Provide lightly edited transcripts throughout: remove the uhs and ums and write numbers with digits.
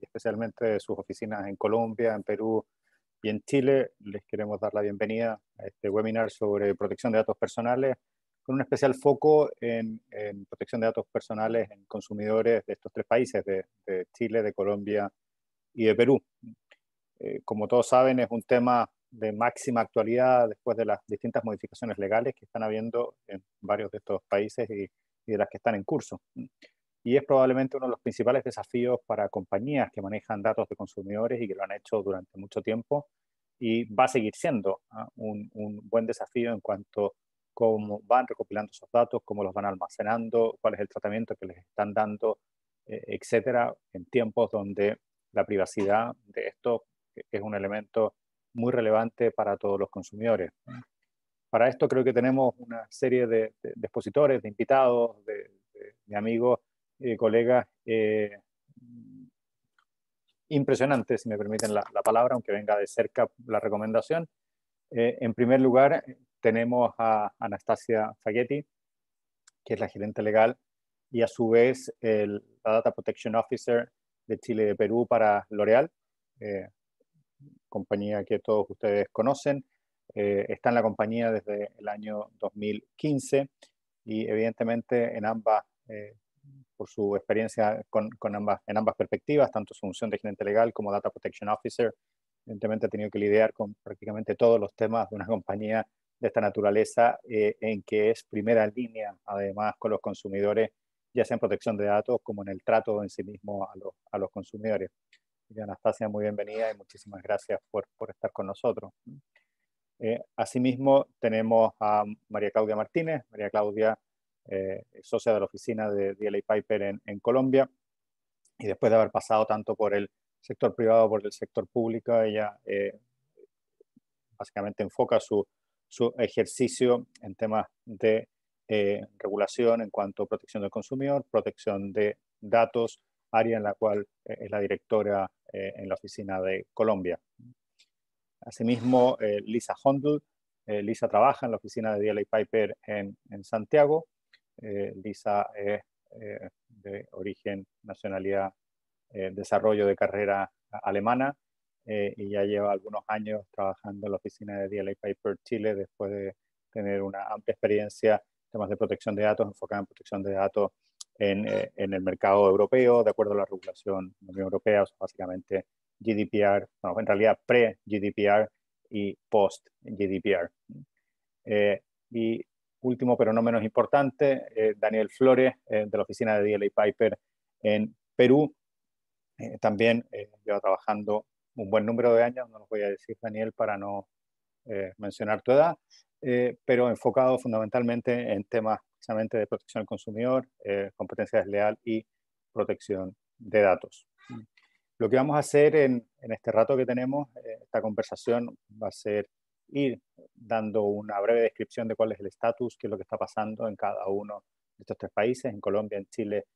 especialmente de sus oficinas en Colombia, en Perú y en Chile. Les queremos dar la bienvenida a este webinar sobre protección de datos personales, con un especial foco en protección de datos personales en consumidores de estos tres países, de Chile, de Colombia y de Perú. Como todos saben, es un tema de máxima actualidad después de las distintas modificaciones legales que están habiendo en varios de estos países y de las que están en curso. Y es probablemente uno de los principales desafíos para compañías que manejan datos de consumidores y que lo han hecho durante mucho tiempo, y va a seguir siendo un buen desafío en cuanto a cómo van recopilando esos datos, cómo los van almacenando, cuál es el tratamiento que les están dando, etcétera, en tiempos donde la privacidad de esto es un elemento muy relevante para todos los consumidores. Para esto creo que tenemos una serie de expositores, de invitados, de amigos, colegas impresionantes, si me permiten la palabra, aunque venga de cerca la recomendación. En primer lugar, tenemos a Anastasia Faghetti, que es la gerente legal y a su vez la Data Protection Officer de Chile y de Perú para L'Oréal, compañía que todos ustedes conocen. Está en la compañía desde el año 2015 y evidentemente en ambas, por su experiencia en ambas perspectivas, tanto su función de gerente legal como Data Protection Officer, evidentemente ha tenido que lidiar con prácticamente todos los temas de una compañía de esta naturaleza, en que es primera línea, además, con los consumidores, ya sea en protección de datos como en el trato en sí mismo a los consumidores. Y Anastasia, muy bienvenida y muchísimas gracias por estar con nosotros. Asimismo, tenemos a María Claudia Martínez. María Claudia, socia de la oficina de DLA Piper en Colombia, y después de haber pasado tanto por el sector privado como por el sector público, ella básicamente enfoca su ejercicio en temas de regulación en cuanto a protección del consumidor, protección de datos, área en la cual es la directora en la oficina de Colombia. Asimismo, Lisa Hondl. Lisa trabaja en la oficina de DLA Piper en Santiago. Lisa es de origen, nacionalidad, desarrollo de carrera alemana, y ya lleva algunos años trabajando en la oficina de DLA Piper Chile después de tener una amplia experiencia en temas de protección de datos, enfocada en protección de datos en el mercado europeo, de acuerdo a la regulación de la Unión Europea, o sea, básicamente GDPR, bueno, en realidad pre-GDPR y post-GDPR. Y último, pero no menos importante, Daniel Flores, de la oficina de DLA Piper en Perú. También lleva trabajando un buen número de años, no los voy a decir, Daniel, para no mencionar tu edad, pero enfocado fundamentalmente en temas precisamente de protección del consumidor, competencia desleal y protección de datos. Lo que vamos a hacer en este rato que tenemos, esta conversación, va a ser ir dando una breve descripción de cuál es el estatus, qué es lo que está pasando en cada uno de estos tres países, en Colombia, en Chile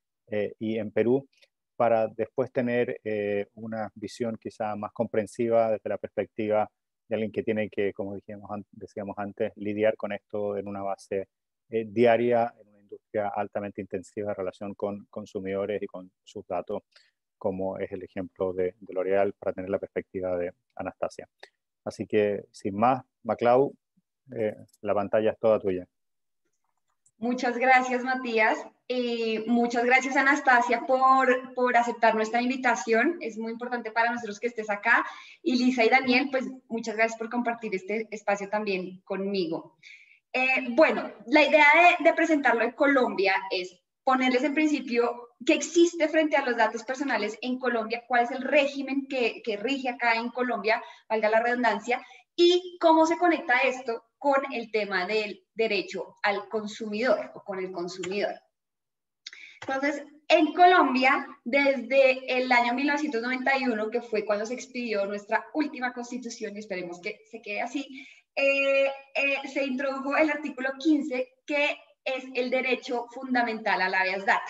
y en Perú, para después tener una visión quizá más comprensiva desde la perspectiva de alguien que tiene que, como decíamos antes, lidiar con esto en una base diaria, en una industria altamente intensiva en relación con consumidores y con sus datos, como es el ejemplo de L'Oréal, para tener la perspectiva de Anastasia. Así que, sin más, Maclau, la pantalla es toda tuya. Muchas gracias, Matías. Muchas gracias, Anastasia, por aceptar nuestra invitación. Es muy importante para nosotros que estés acá. Y Lisa y Daniel, pues muchas gracias por compartir este espacio también conmigo. Bueno, la idea de presentarlo en Colombia es ponerles en principio qué existe frente a los datos personales en Colombia, cuál es el régimen que rige acá en Colombia, valga la redundancia, y cómo se conecta esto con el tema del derecho al consumidor o con el consumidor. Entonces, en Colombia, desde el año 1991, que fue cuando se expidió nuestra última constitución, y esperemos que se quede así, se introdujo el artículo 15, que es el derecho fundamental al habeas data.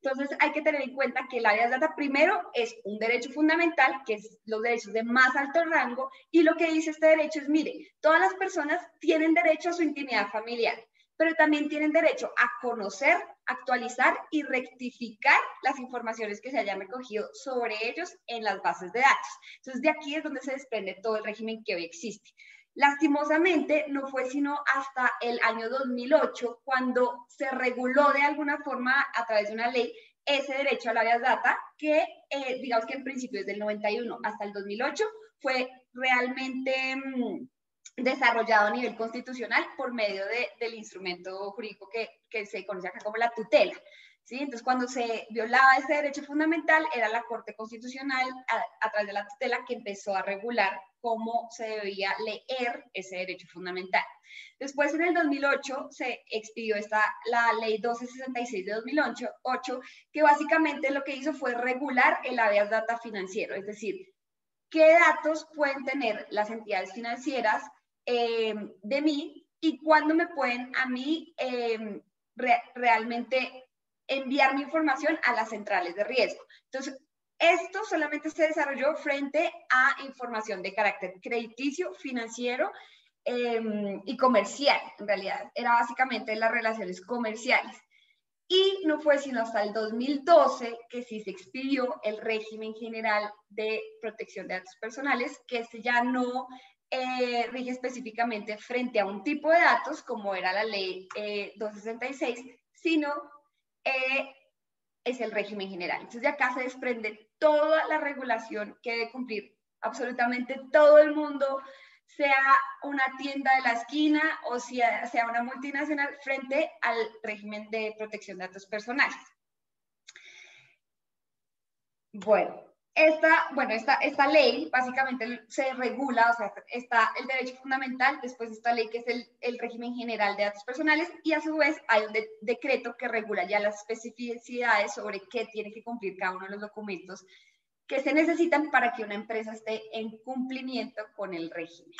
Entonces, hay que tener en cuenta que el habeas data, primero, es un derecho fundamental, que es los derechos de más alto rango, y lo que dice este derecho es, mire, todas las personas tienen derecho a su intimidad familiar, pero también tienen derecho a conocer, actualizar y rectificar las informaciones que se hayan recogido sobre ellos en las bases de datos. Entonces, de aquí es donde se desprende todo el régimen que hoy existe. Lastimosamente, no fue sino hasta el año 2008 cuando se reguló de alguna forma a través de una ley ese derecho a la habeas data que, digamos que en principio desde el 91 hasta el 2008 fue realmente desarrollado a nivel constitucional por medio del instrumento jurídico que se conoce acá como la tutela. ¿Sí? Entonces, cuando se violaba ese derecho fundamental, era la Corte Constitucional, a través de la tutela, que empezó a regular cómo se debía leer ese derecho fundamental. Después, en el 2008, se expidió la Ley 1266 de 2008, que básicamente lo que hizo fue regular el habeas data financiero, es decir, qué datos pueden tener las entidades financieras de mí y cuándo me pueden a mí realmente enviar mi información a las centrales de riesgo. Entonces, esto solamente se desarrolló frente a información de carácter crediticio, financiero y comercial, en realidad. Era básicamente las relaciones comerciales. Y no fue sino hasta el 2012 que sí se expidió el régimen general de protección de datos personales, que este ya no rige específicamente frente a un tipo de datos, como era la ley 266, sino es el régimen general. Entonces de acá se desprende toda la regulación que debe cumplir absolutamente todo el mundo, sea una tienda de la esquina o sea una multinacional, frente al régimen de protección de datos personales. Bueno, esta ley básicamente se regula, o sea, está el derecho fundamental, después de esta ley que es el régimen general de datos personales, y a su vez hay un decreto que regula ya las especificidades sobre qué tiene que cumplir cada uno de los documentos que se necesitan para que una empresa esté en cumplimiento con el régimen.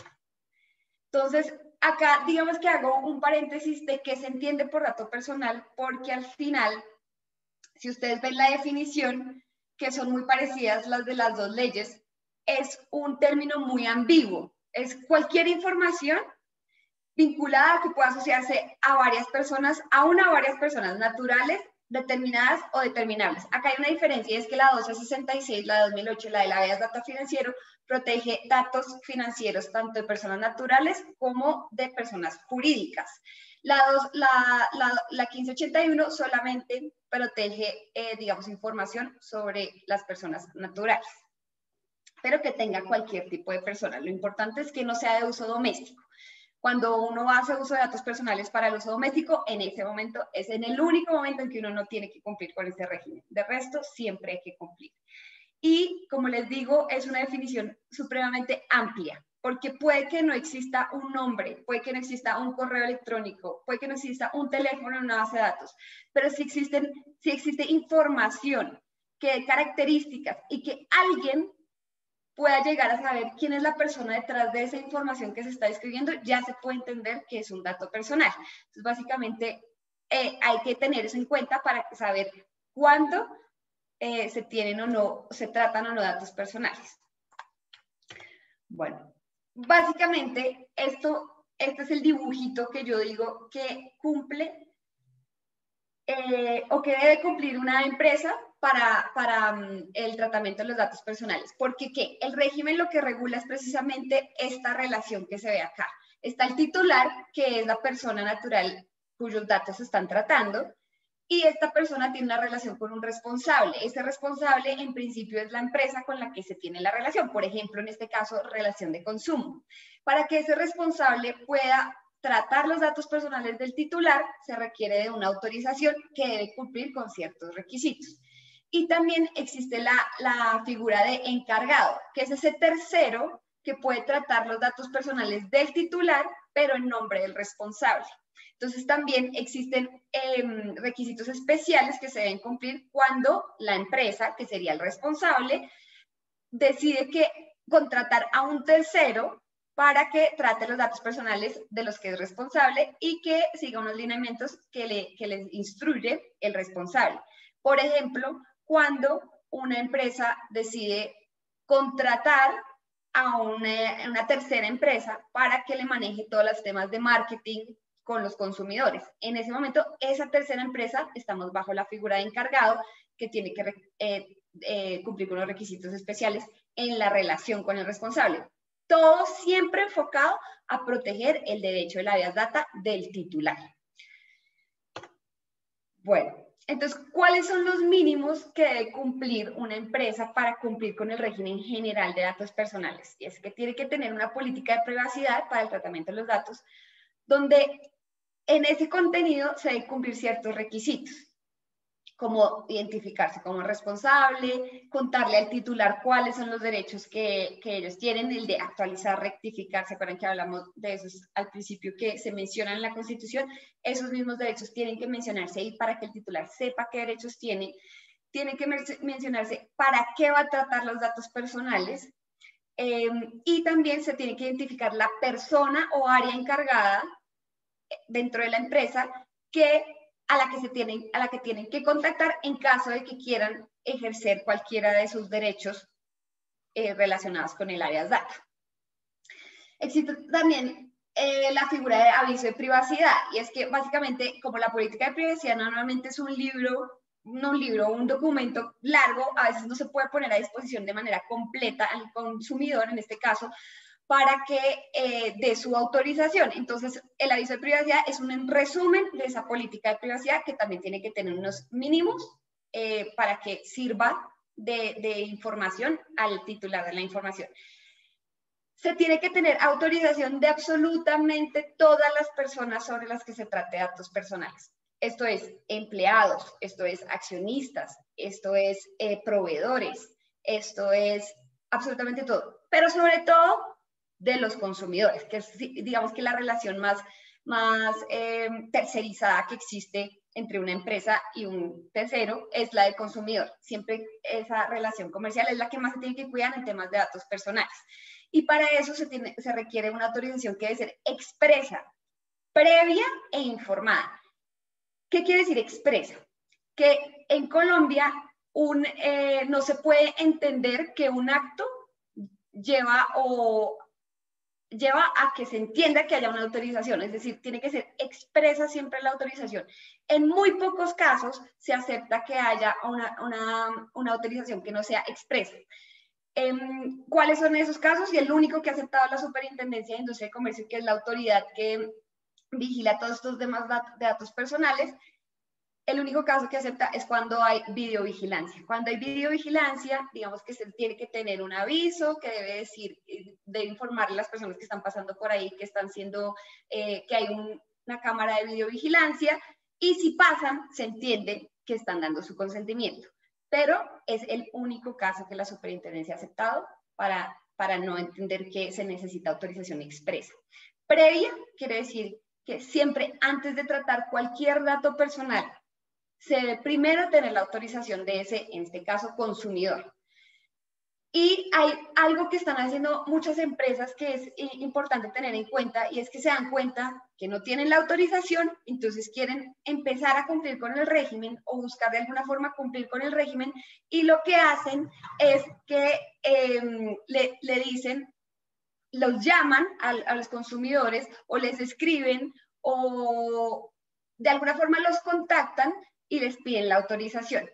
Entonces, acá digamos que hago un paréntesis de qué se entiende por dato personal, porque al final, si ustedes ven la definición, que son muy parecidas las de las dos leyes, es un término muy ambiguo. Es cualquier información vinculada que pueda asociarse a varias personas, aún a varias personas naturales, determinadas o determinables. Acá hay una diferencia, y es que la 1266, la de 2008, la de la habeas data financiero, protege datos financieros tanto de personas naturales como de personas jurídicas. La 1581 solamente protege, digamos, información sobre las personas naturales, pero que tenga cualquier tipo de persona. Lo importante es que no sea de uso doméstico. Cuando uno hace uso de datos personales para el uso doméstico, en ese momento es en el único momento en que uno no tiene que cumplir con ese régimen. De resto, siempre hay que cumplir. Y, como les digo, es una definición supremamente amplia, porque puede que no exista un nombre, puede que no exista un correo electrónico, puede que no exista un teléfono en una base de datos, pero si existe información que dé características y que alguien pueda llegar a saber quién es la persona detrás de esa información que se está escribiendo, ya se puede entender que es un dato personal. Entonces, básicamente, hay que tener eso en cuenta para saber cuándo se tienen o no, se tratan o no datos personales. Bueno, básicamente este es el dibujito que yo digo que cumple o que debe cumplir una empresa para el tratamiento de los datos personales. Porque ¿qué? El régimen lo que regula es precisamente esta relación que se ve acá. Está el titular, que es la persona natural cuyos datos se están tratando, y esta persona tiene una relación con un responsable. Ese responsable, en principio, es la empresa con la que se tiene la relación. Por ejemplo, en este caso, relación de consumo. Para que ese responsable pueda tratar los datos personales del titular, se requiere de una autorización que debe cumplir con ciertos requisitos. Y también existe la figura de encargado, que es ese tercero que puede tratar los datos personales del titular, pero en nombre del responsable. Entonces también existen requisitos especiales que se deben cumplir cuando la empresa, que sería el responsable, decide contratar a un tercero para que trate los datos personales de los que es responsable y que siga unos lineamientos que les instruye el responsable. Por ejemplo, cuando una empresa decide contratar a una tercera empresa para que le maneje todos los temas de marketing, con los consumidores. En ese momento, esa tercera empresa, estamos bajo la figura de encargado que tiene que cumplir con los requisitos especiales en la relación con el responsable. Todo siempre enfocado a proteger el derecho de la habeas data del titular. Bueno, entonces, ¿cuáles son los mínimos que debe cumplir una empresa para cumplir con el régimen general de datos personales? Y es que tiene que tener una política de privacidad para el tratamiento de los datos, donde en ese contenido se deben cumplir ciertos requisitos, como identificarse como responsable, contarle al titular cuáles son los derechos que ellos tienen, el de actualizar, rectificar. ¿Se acuerdan que hablamos de esos al principio que se mencionan en la Constitución? Esos mismos derechos tienen que mencionarse ahí para que el titular sepa qué derechos tiene. Tienen que mencionarse para qué va a tratar los datos personales. Y también se tiene que identificar la persona o área encargada dentro de la empresa a la que tienen que contactar en caso de que quieran ejercer cualquiera de sus derechos relacionados con el área data. Existe también la figura de aviso de privacidad, y es que básicamente, como la política de privacidad normalmente es un documento largo, a veces no se puede poner a disposición de manera completa al consumidor, en este caso, para que dé su autorización. Entonces, el aviso de privacidad es un resumen de esa política de privacidad que también tiene que tener unos mínimos para que sirva de información al titular de la información. Se tiene que tener autorización de absolutamente todas las personas sobre las que se trate de datos personales. Esto es empleados, esto es accionistas, esto es proveedores, esto es absolutamente todo. Pero sobre todo, de los consumidores, que es, digamos, que la relación más tercerizada que existe entre una empresa y un tercero es la del consumidor. Siempre esa relación comercial es la que más se tiene que cuidar en temas de datos personales. Y para eso se requiere una autorización que debe ser expresa, previa e informada. ¿Qué quiere decir expresa? Que en Colombia no se puede entender que un acto lleva a que se entienda que haya una autorización, es decir, tiene que ser expresa siempre la autorización. En muy pocos casos se acepta que haya una autorización que no sea expresa. ¿Cuáles son esos casos? Y el único que ha aceptado la Superintendencia de Industria y Comercio, que es la autoridad que vigila todos estos demás de datos personales, el único caso que acepta es cuando hay videovigilancia. Cuando hay videovigilancia, digamos que se tiene que tener un aviso que debe informar a las personas que están pasando por ahí, que hay una cámara de videovigilancia, y si pasan, se entiende que están dando su consentimiento. Pero es el único caso que la Superintendencia ha aceptado para no entender que se necesita autorización expresa. Previa quiere decir que siempre antes de tratar cualquier dato personal, se debe primero tener la autorización de ese, en este caso, consumidor. Y hay algo que están haciendo muchas empresas que es importante tener en cuenta, y es que se dan cuenta que no tienen la autorización, entonces quieren empezar a cumplir con el régimen o buscar de alguna forma cumplir con el régimen, y lo que hacen es que le dicen, los llaman a los consumidores o les escriben o de alguna forma los contactan y les piden la autorización.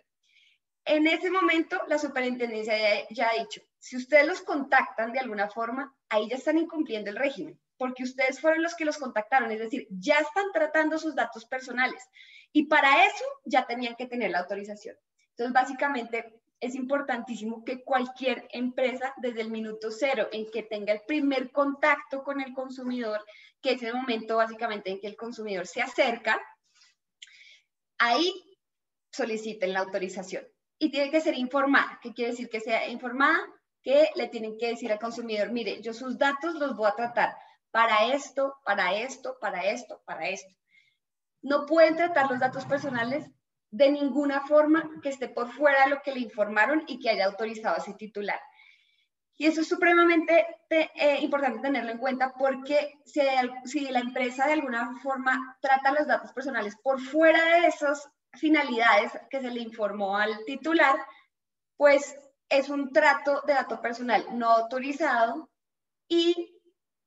En ese momento, la Superintendencia ya ha dicho, si ustedes los contactan de alguna forma, ahí ya están incumpliendo el régimen, porque ustedes fueron los que los contactaron, es decir, ya están tratando sus datos personales, y para eso ya tenían que tener la autorización. Entonces, básicamente, es importantísimo que cualquier empresa, desde el minuto cero en que tenga el primer contacto con el consumidor, que es el momento básicamente en que el consumidor se acerca, ahí soliciten la autorización. Y tiene que ser informada. ¿Qué quiere decir que sea informada? Que le tienen que decir al consumidor, mire, yo sus datos los voy a tratar para esto, para esto, para esto, para esto. No pueden tratar los datos personales de ninguna forma que esté por fuera de lo que le informaron y que haya autorizado a ese titular. Y eso es supremamente importante tenerlo en cuenta, porque si la empresa de alguna forma trata los datos personales por fuera de esas finalidades que se le informó al titular, pues es un trato de dato personal no autorizado y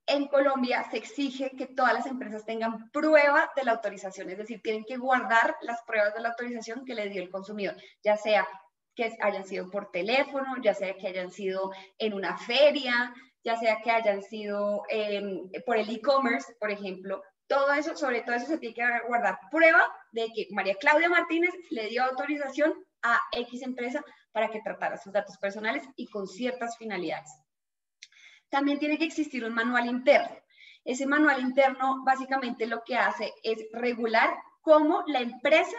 en Colombia se exige que todas las empresas tengan prueba de la autorización, es decir, tienen que guardar las pruebas de la autorización que le dio el consumidor, ya sea que hayan sido por teléfono, ya sea que hayan sido en una feria, ya sea que hayan sido por el e-commerce, por ejemplo. Todo eso, sobre todo eso se tiene que guardar prueba de que María Claudia Martínez le dio autorización a X empresa para que tratara sus datos personales y con ciertas finalidades. También tiene que existir un manual interno. Ese manual interno básicamente lo que hace es regular cómo la empresa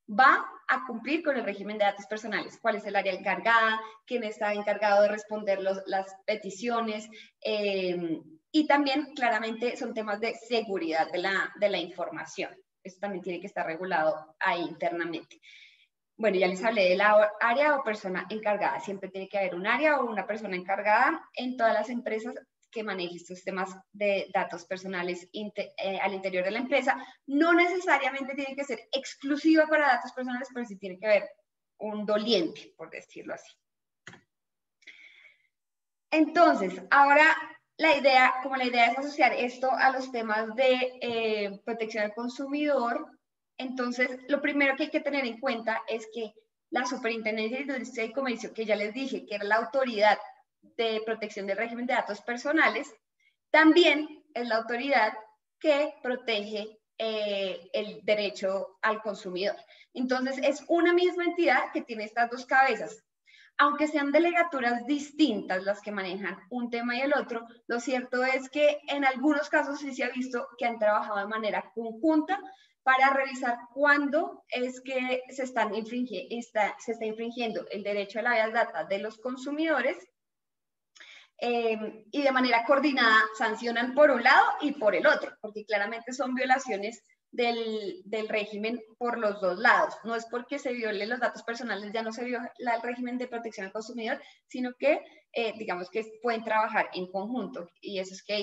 va a cumplir con el régimen de datos personales, cuál es el área encargada, quién está encargado de responder las peticiones, y también claramente son temas de seguridad de la información. Eso también tiene que estar regulado ahí internamente. Bueno, ya les hablé de la área o persona encargada. Siempre tiene que haber un área o una persona encargada en todas las empresas que maneje estos temas de datos personales al interior de la empresa. No necesariamente tiene que ser exclusiva para datos personales, pero sí tiene que haber un doliente, por decirlo así. Entonces, ahora la idea es asociar esto a los temas de protección al consumidor. Entonces, lo primero que hay que tener en cuenta es que la Superintendencia de Industria y Comercio, que ya les dije que era la autoridad de protección del régimen de datos personales, también es la autoridad que protege el derecho al consumidor. Entonces, es una misma entidad que tiene estas dos cabezas. Aunque sean delegaturas distintas las que manejan un tema y el otro, lo cierto es que en algunos casos sí se ha visto que han trabajado de manera conjunta para revisar cuándo es que se está infringiendo el derecho a la habeas data de los consumidores, y de manera coordinada sancionan por un lado y por el otro, porque claramente son violaciones del régimen por los dos lados. No es porque se violen los datos personales, ya no se viola el régimen de protección al consumidor, sino que digamos que pueden trabajar en conjunto, y eso es que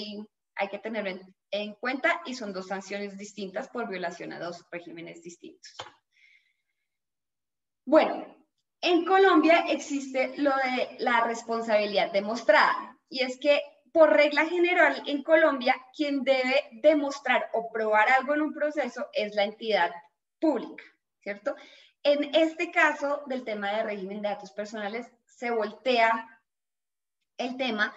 hay que tenerlo en cuenta, y son dos sanciones distintas por violación a dos regímenes distintos. Bueno, en Colombia existe lo de la responsabilidad demostrada, y es que por regla general en Colombia quien debe demostrar o probar algo en un proceso es la entidad pública, ¿cierto? En este caso del tema de régimen de datos personales se voltea el tema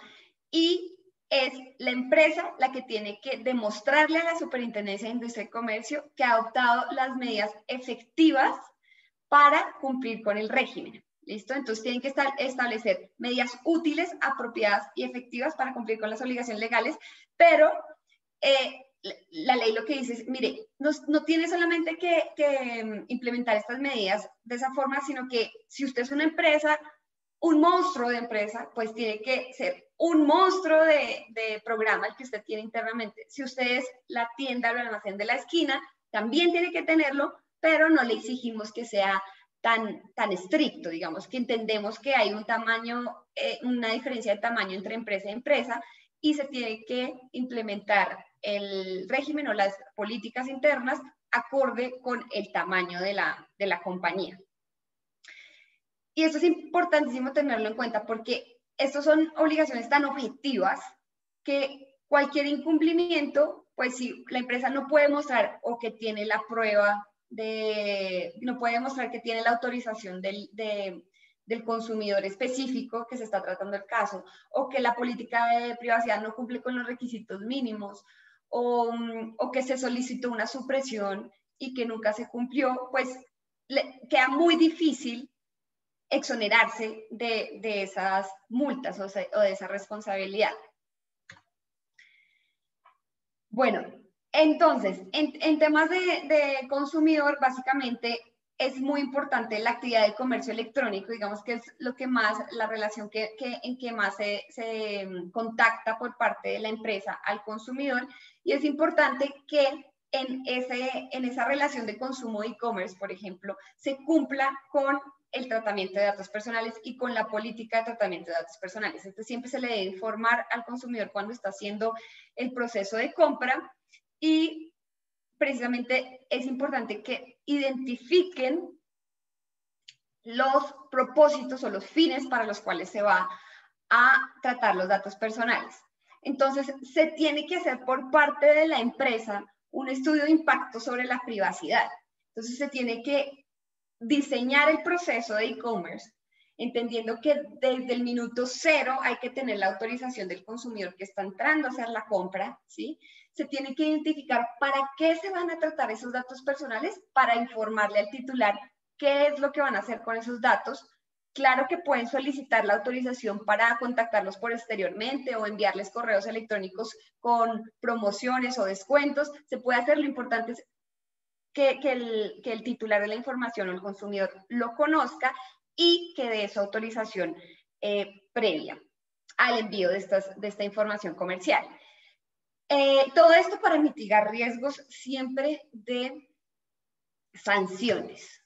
y es la empresa la que tiene que demostrarle a la Superintendencia de Industria y Comercio que ha adoptado las medidas efectivas para cumplir con el régimen. ¿Listo? Entonces tienen que establecer medidas útiles, apropiadas y efectivas para cumplir con las obligaciones legales, pero la ley lo que dice es, mire, no tiene solamente que implementar estas medidas de esa forma, sino que si usted es una empresa, un monstruo de empresa, pues tiene que ser un monstruo de programa el que usted tiene internamente. Si usted es la tienda o el almacén de la esquina, también tiene que tenerlo, pero no le exigimos que sea tan estricto, digamos, que entendemos que hay un tamaño, una diferencia de tamaño entre empresa y empresa, y se tiene que implementar el régimen o las políticas internas acorde con el tamaño de la compañía. Y esto es importantísimo tenerlo en cuenta porque estas son obligaciones tan objetivas que cualquier incumplimiento, pues si la empresa no puede mostrar o que tiene la prueba no puede mostrar que tiene la autorización del consumidor específico que se está tratando el caso, o que la política de privacidad no cumple con los requisitos mínimos, o que se solicitó una supresión y que nunca se cumplió, pues queda muy difícil exonerarse de esas multas o de esa responsabilidad. Bueno, entonces, en temas de consumidor, básicamente es muy importante la actividad de comercio electrónico, digamos que es lo que más, la relación en que más se contacta por parte de la empresa al consumidor, y es importante que en esa relación de consumo de e-commerce, por ejemplo, se cumpla con el tratamiento de datos personales y con la política de tratamiento de datos personales. Entonces, siempre se le debe informar al consumidor cuando está haciendo el proceso de compra, y precisamente es importante que identifiquen los propósitos o los fines para los cuales se va a tratar los datos personales. Entonces, se tiene que hacer por parte de la empresa un estudio de impacto sobre la privacidad. Entonces, se tiene que diseñar el proceso de e-commerce, entendiendo que desde el minuto cero hay que tener la autorización del consumidor que está entrando a hacer la compra, ¿sí? Se tiene que identificar para qué se van a tratar esos datos personales, para informarle al titular qué es lo que van a hacer con esos datos. Claro que pueden solicitar la autorización para contactarlos por exteriormente o enviarles correos electrónicos con promociones o descuentos. Se puede hacer, lo importante es que el titular de la información o el consumidor lo conozca y que dé su autorización previa al envío de esta información comercial. Todo esto para mitigar riesgos siempre de sanciones.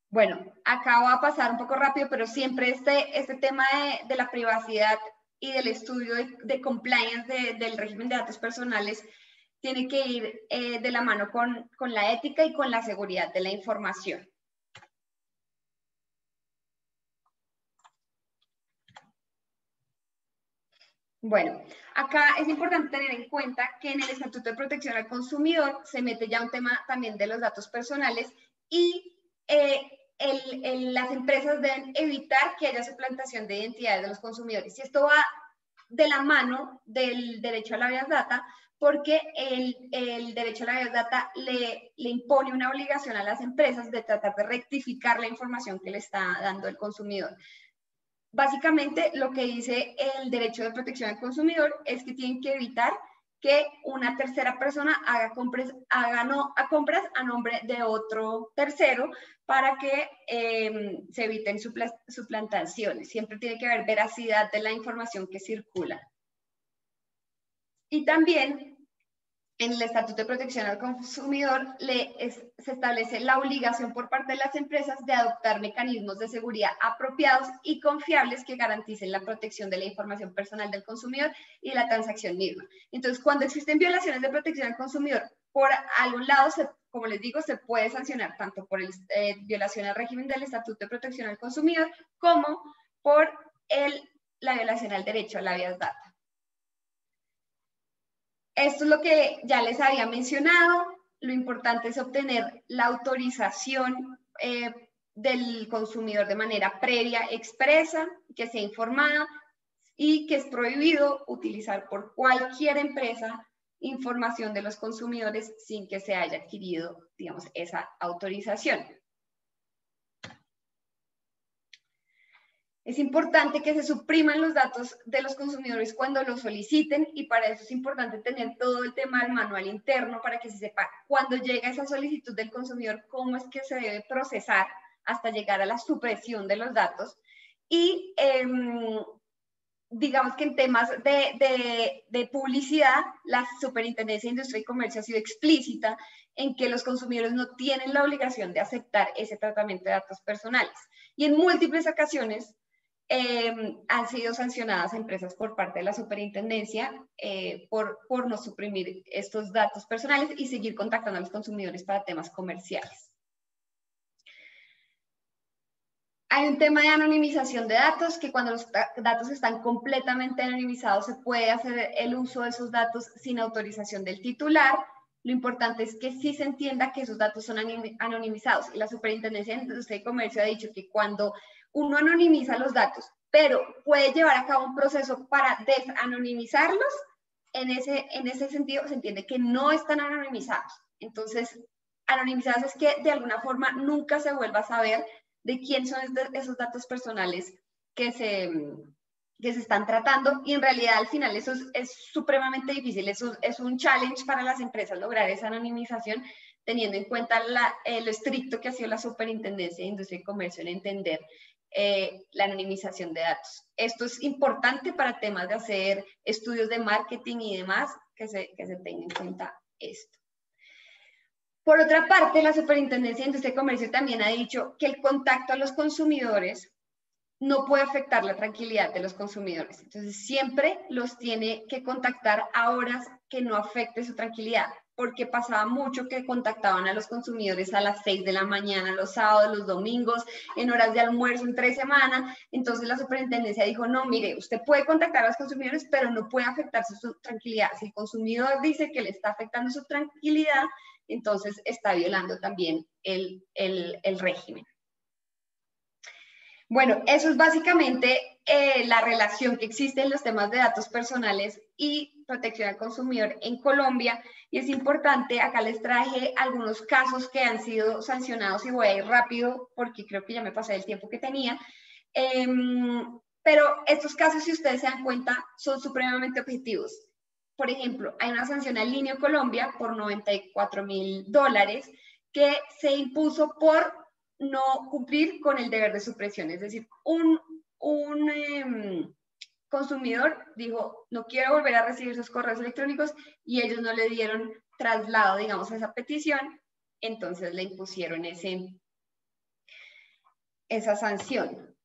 Bueno, acá voy a pasar un poco rápido, pero siempre este tema de la privacidad y del estudio de compliance del régimen de datos personales tiene que ir de la mano con la ética y con la seguridad de la información. Bueno, acá es importante tener en cuenta que en el Estatuto de Protección al Consumidor se mete ya un tema también de los datos personales y las empresas deben evitar que haya suplantación de identidades de los consumidores. Y esto va de la mano del derecho a la habeas data, porque el derecho a la habeas data le impone una obligación a las empresas de tratar de rectificar la información que le está dando el consumidor. Básicamente, lo que dice el derecho de protección al consumidor es que tienen que evitar que una tercera persona haga compras a nombre de otro tercero para que se eviten suplantaciones. Siempre tiene que haber veracidad de la información que circula. Y también en el Estatuto de Protección al Consumidor se establece la obligación por parte de las empresas de adoptar mecanismos de seguridad apropiados y confiables que garanticen la protección de la información personal del consumidor y la transacción misma. Entonces, cuando existen violaciones de protección al consumidor, por algún lado, como les digo, se puede sancionar tanto por violación al régimen del Estatuto de Protección al Consumidor como por la violación al derecho a la habeas data. Esto es lo que ya les había mencionado. Lo importante es obtener la autorización del consumidor de manera previa, expresa, que sea informada y que es prohibido utilizar por cualquier empresa información de los consumidores sin que se haya adquirido, digamos, esa autorización. Es importante que se supriman los datos de los consumidores cuando los soliciten y para eso es importante tener todo el tema del manual interno para que se sepa cuando llega esa solicitud del consumidor cómo es que se debe procesar hasta llegar a la supresión de los datos. Y digamos que en temas de publicidad, la Superintendencia de Industria y Comercio ha sido explícita en que los consumidores no tienen la obligación de aceptar ese tratamiento de datos personales. Y en múltiples ocasiones han sido sancionadas empresas por parte de la superintendencia por no suprimir estos datos personales y seguir contactando a los consumidores para temas comerciales. Hay un tema de anonimización de datos, que cuando los datos están completamente anonimizados se puede hacer el uso de esos datos sin autorización del titular. Lo importante es que sí se entienda que esos datos son anonimizados. Y la Superintendencia de Industria y Comercio ha dicho que cuando uno anonimiza los datos, pero puede llevar a cabo un proceso para desanonimizarlos, en ese sentido se entiende que no están anonimizados. Entonces, anonimizados es que de alguna forma nunca se vuelva a saber de quién son esos datos personales que se están tratando, y en realidad al final eso es supremamente difícil, es un challenge para las empresas lograr esa anonimización, teniendo en cuenta lo estricto que ha sido la Superintendencia de Industria y Comercio en entender la anonimización de datos. Esto es importante para temas de hacer estudios de marketing y demás, que se tenga en cuenta esto. Por otra parte, la Superintendencia de Industria y Comercio también ha dicho que el contacto a los consumidores no puede afectar la tranquilidad de los consumidores. Entonces, siempre los tiene que contactar a horas que no afecte su tranquilidad. porque pasaba mucho que contactaban a los consumidores a las 6 de la mañana, los sábados, los domingos, en horas de almuerzo, entre semana. Entonces la superintendencia dijo, no, mire, usted puede contactar a los consumidores, pero no puede afectarse su tranquilidad. Si el consumidor dice que le está afectando su tranquilidad, entonces está violando también el régimen. Bueno, eso es básicamente la relación que existe en los temas de datos personales y protección al consumidor en Colombia. Y es importante, acá les traje algunos casos que han sido sancionados y voy a ir rápido porque creo que ya me pasé el tiempo que tenía. Pero estos casos, si ustedes se dan cuenta, son supremamente objetivos. Por ejemplo, hay una sanción a Linio Colombia por $94.000 que se impuso por no cumplir con el deber de supresión. Es decir, un consumidor dijo, no quiero volver a recibir sus correos electrónicos y ellos no le dieron traslado, digamos, a esa petición, entonces le impusieron esa sanción.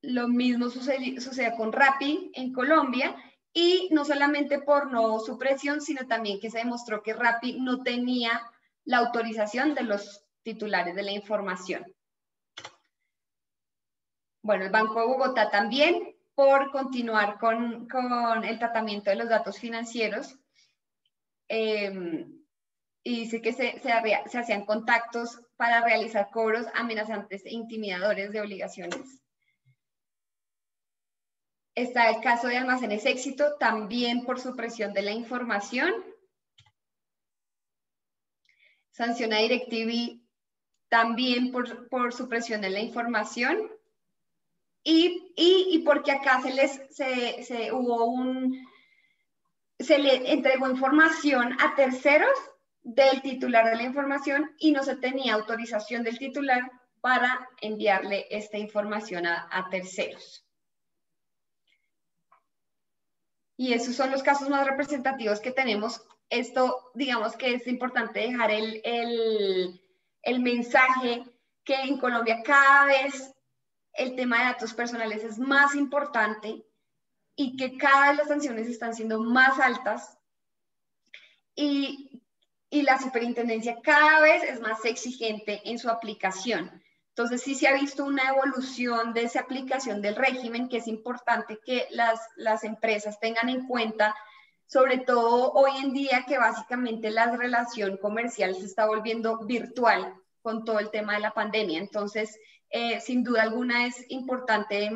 Lo mismo sucedió con Rappi en Colombia, y no solamente por no supresión, sino también que se demostró que Rappi no tenía la autorización de los titulares de la información. Bueno, el Banco de Bogotá también, por continuar con el tratamiento de los datos financieros, y dice que se hacían contactos para realizar cobros amenazantes e intimidadores de obligaciones. Está el caso de Almacenes Éxito, también por supresión de la información. Sanciona DirecTV, también por supresión de la información. Y porque acá se le entregó información a terceros del titular de la información y no se tenía autorización del titular para enviarle esta información a terceros. Y esos son los casos más representativos que tenemos. Esto, digamos que es importante dejar el mensaje que en Colombia cada vez el tema de datos personales es más importante y que cada vez las sanciones están siendo más altas y la superintendencia cada vez es más exigente en su aplicación. Entonces sí se ha visto una evolución de esa aplicación del régimen, que es importante que las empresas tengan en cuenta, sobre todo hoy en día que básicamente la relación comercial se está volviendo virtual con todo el tema de la pandemia. Entonces, sin duda alguna es importante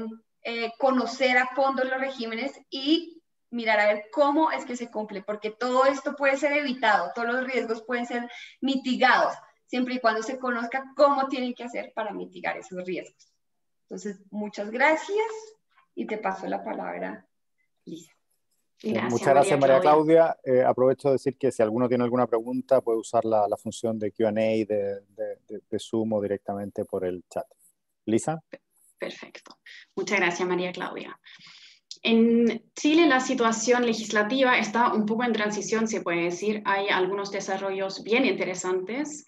conocer a fondo los regímenes y mirar a ver cómo es que se cumple, porque todo esto puede ser evitado, todos los riesgos pueden ser mitigados, siempre y cuando se conozca cómo tienen que hacer para mitigar esos riesgos. Entonces, muchas gracias y te paso la palabra, Lisa. Gracias, muchas gracias, María Claudia. Aprovecho de decir que si alguno tiene alguna pregunta puede usar la función de Q&A de Zoom o directamente por el chat. Lisa. Perfecto. Muchas gracias, María Claudia. En Chile la situación legislativa está un poco en transición, se puede decir. Hay algunos desarrollos bien interesantes.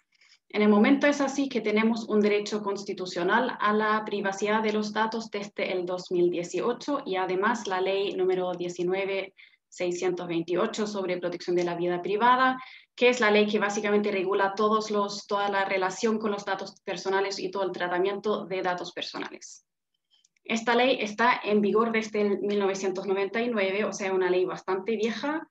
En el momento es así que tenemos un derecho constitucional a la privacidad de los datos desde el 2018 y además la ley número 19.628 sobre protección de la vida privada, que es la ley que básicamente regula toda la relación con los datos personales y todo el tratamiento de datos personales. Esta ley está en vigor desde el 1999, o sea, una ley bastante vieja.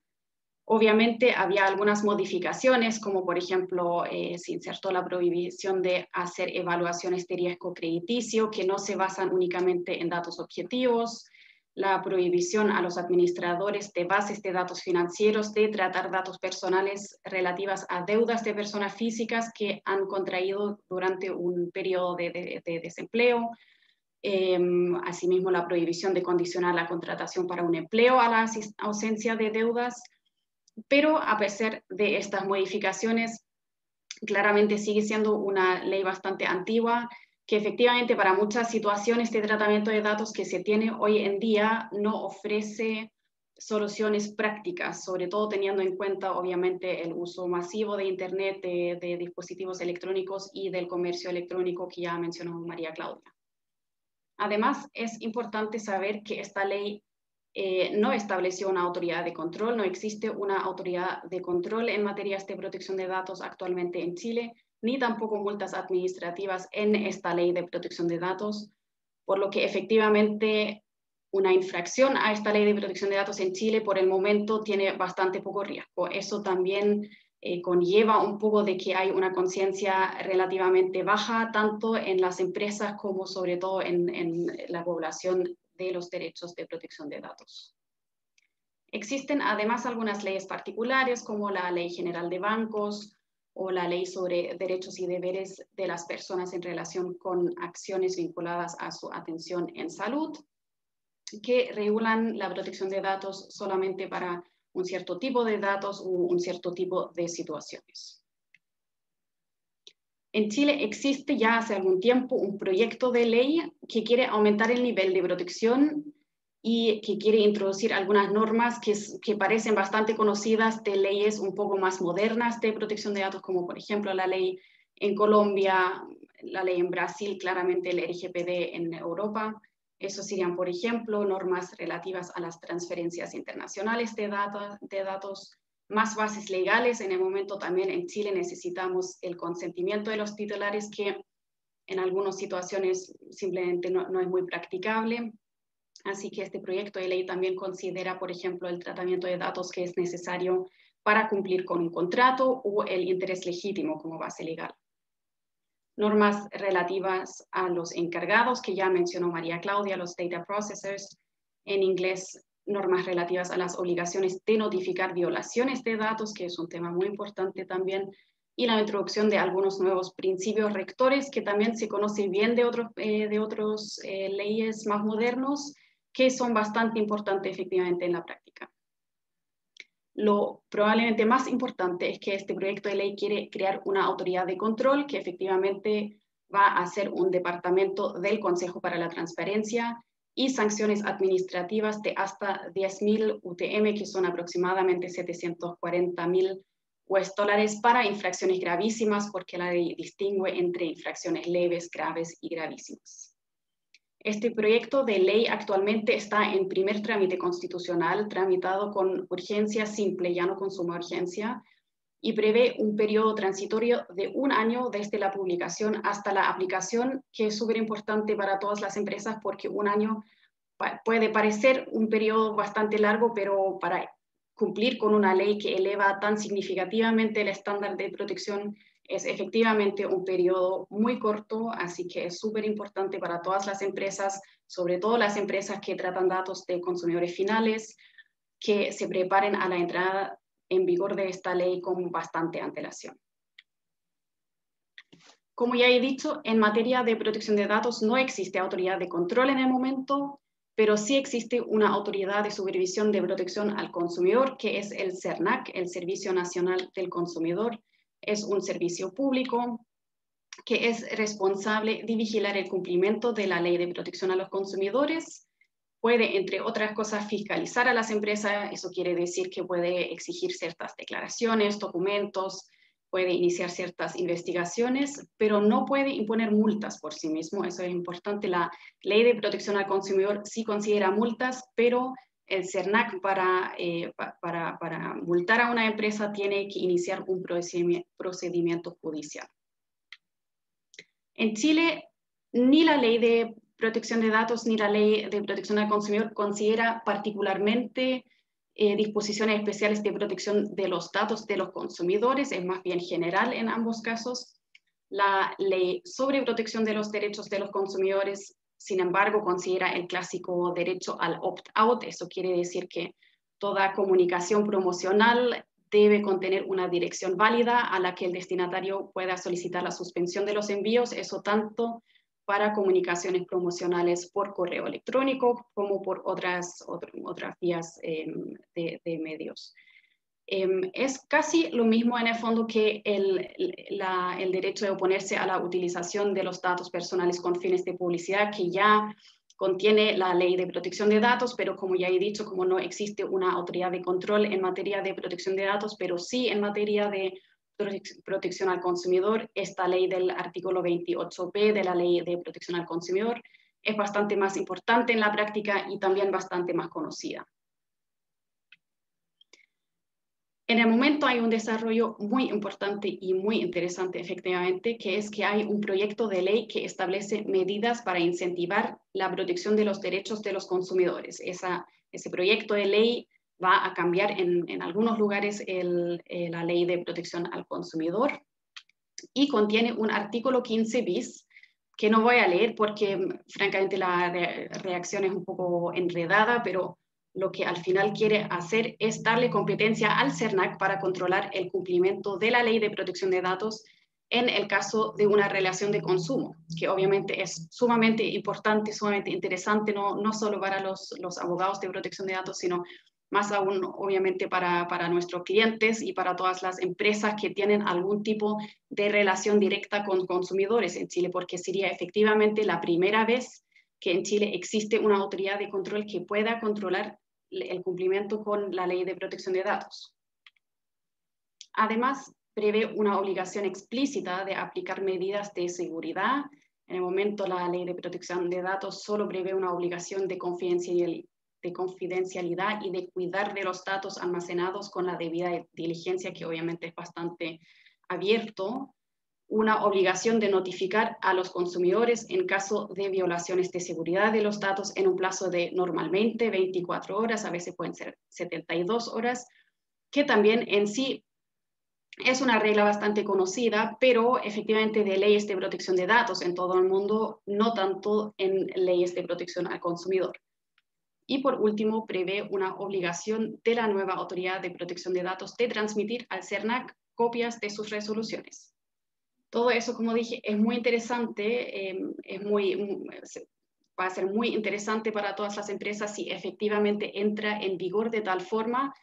Obviamente había algunas modificaciones, como por ejemplo, se insertó la prohibición de hacer evaluaciones de riesgo crediticio que no se basan únicamente en datos objetivos, la prohibición a los administradores de bases de datos financieros de tratar datos personales relativas a deudas de personas físicas que han contraído durante un periodo de desempleo. Asimismo, la prohibición de condicionar la contratación para un empleo a la ausencia de deudas, pero a pesar de estas modificaciones, claramente sigue siendo una ley bastante antigua, que efectivamente para muchas situaciones de tratamiento de datos que se tiene hoy en día no ofrece soluciones prácticas, sobre todo teniendo en cuenta obviamente el uso masivo de Internet, de dispositivos electrónicos y del comercio electrónico que ya mencionó María Claudia. Además, es importante saber que esta ley no estableció una autoridad de control, no existe una autoridad de control en materias de protección de datos actualmente en Chile, ni tampoco multas administrativas en esta ley de protección de datos, por lo que efectivamente una infracción a esta ley de protección de datos en Chile por el momento tiene bastante poco riesgo. Eso también conlleva un poco de que hay una conciencia relativamente baja, tanto en las empresas como sobre todo en la población de los derechos de protección de datos. Existen además algunas leyes particulares como la Ley General de Bancos o la Ley sobre Derechos y Deberes de las Personas en relación con acciones vinculadas a su atención en salud, que regulan la protección de datos solamente para un cierto tipo de datos o un cierto tipo de situaciones. En Chile existe ya hace algún tiempo un proyecto de ley que quiere aumentar el nivel de protección y que quiere introducir algunas normas que parecen bastante conocidas de leyes un poco más modernas de protección de datos, como por ejemplo la ley en Colombia, la ley en Brasil, claramente el RGPD en Europa. Eso serían, por ejemplo, normas relativas a las transferencias internacionales de datos, más bases legales. En el momento también en Chile necesitamos el consentimiento de los titulares, que en algunas situaciones simplemente no es muy practicable. Así que este proyecto de ley también considera, por ejemplo, el tratamiento de datos que es necesario para cumplir con un contrato o el interés legítimo como base legal. Normas relativas a los encargados, que ya mencionó María Claudia, los data processors, en inglés, normas relativas a las obligaciones de notificar violaciones de datos, que es un tema muy importante también, y la introducción de algunos nuevos principios rectores, que también se conoce bien de otras leyes más modernos, que son bastante importantes efectivamente en la práctica. Lo probablemente más importante es que este proyecto de ley quiere crear una autoridad de control que efectivamente va a ser un departamento del Consejo para la Transparencia y sanciones administrativas de hasta 10.000 UTM, que son aproximadamente 740.000 $, para infracciones gravísimas, porque la ley distingue entre infracciones leves, graves y gravísimas. Este proyecto de ley actualmente está en primer trámite constitucional, tramitado con urgencia simple, ya no con suma urgencia, y prevé un periodo transitorio de 1 año desde la publicación hasta la aplicación, que es súper importante para todas las empresas porque 1 año puede parecer un periodo bastante largo, pero para cumplir con una ley que eleva tan significativamente el estándar de protección es efectivamente un periodo muy corto, así que es súper importante para todas las empresas, sobre todo las empresas que tratan datos de consumidores finales, que se preparen a la entrada en vigor de esta ley con bastante antelación. Como ya he dicho, en materia de protección de datos no existe autoridad de control en el momento, pero sí existe una autoridad de supervisión de protección al consumidor, que es el SERNAC, el Servicio Nacional del Consumidor. Es un servicio público que es responsable de vigilar el cumplimiento de la Ley de Protección a los Consumidores. Puede, entre otras cosas, fiscalizar a las empresas. Eso quiere decir que puede exigir ciertas declaraciones, documentos, puede iniciar ciertas investigaciones, pero no puede imponer multas por sí mismo. Eso es importante. La Ley de Protección al Consumidor sí considera multas, pero el SERNAC para multar a una empresa tiene que iniciar un procedimiento judicial. En Chile, ni la Ley de Protección de Datos ni la Ley de Protección al Consumidor considera particularmente disposiciones especiales de protección de los datos de los consumidores, es más bien general en ambos casos. La Ley sobre Protección de los Derechos de los Consumidores, sin embargo, considera el clásico derecho al opt-out. Eso quiere decir que toda comunicación promocional debe contener una dirección válida a la que el destinatario pueda solicitar la suspensión de los envíos, eso tanto para comunicaciones promocionales por correo electrónico como por otras vías de medios. Es casi lo mismo en el fondo que el derecho de oponerse a la utilización de los datos personales con fines de publicidad, que ya contiene la Ley de Protección de Datos, pero como ya he dicho, como no existe una autoridad de control en materia de protección de datos, pero sí en materia de protección al consumidor, esta ley del artículo 28b de la Ley de Protección al Consumidor es bastante más importante en la práctica y también bastante más conocida. En el momento hay un desarrollo muy importante y muy interesante, efectivamente, que es que hay un proyecto de ley que establece medidas para incentivar la protección de los derechos de los consumidores. Ese proyecto de ley va a cambiar en algunos lugares la ley de protección al consumidor y contiene un artículo 15 bis que no voy a leer porque francamente la reacción es un poco enredada, pero lo que al final quiere hacer es darle competencia al CERNAC para controlar el cumplimiento de la ley de protección de datos en el caso de una relación de consumo, que obviamente es sumamente importante, sumamente interesante, no solo para los abogados de protección de datos, sino más aún obviamente para nuestros clientes y para todas las empresas que tienen algún tipo de relación directa con consumidores en Chile, porque sería efectivamente la primera vez que en Chile existe una autoridad de control que pueda controlar el cumplimiento con la ley de protección de datos. Además, prevé una obligación explícita de aplicar medidas de seguridad. En el momento, la ley de protección de datos solo prevé una obligación de confidencialidad y de cuidar de los datos almacenados con la debida diligencia, que obviamente es bastante abierto, una obligación de notificar a los consumidores en caso de violaciones de seguridad de los datos en un plazo de normalmente 24 horas, a veces pueden ser 72 horas, que también en sí es una regla bastante conocida, pero efectivamente de leyes de protección de datos en todo el mundo, no tanto en leyes de protección al consumidor. Y por último, prevé una obligación de la nueva Autoridad de Protección de Datos de transmitir al CERNAC copias de sus resoluciones. Todo eso, como dije, es muy interesante, va a ser muy interesante para todas las empresas si efectivamente entra en vigor de tal forma.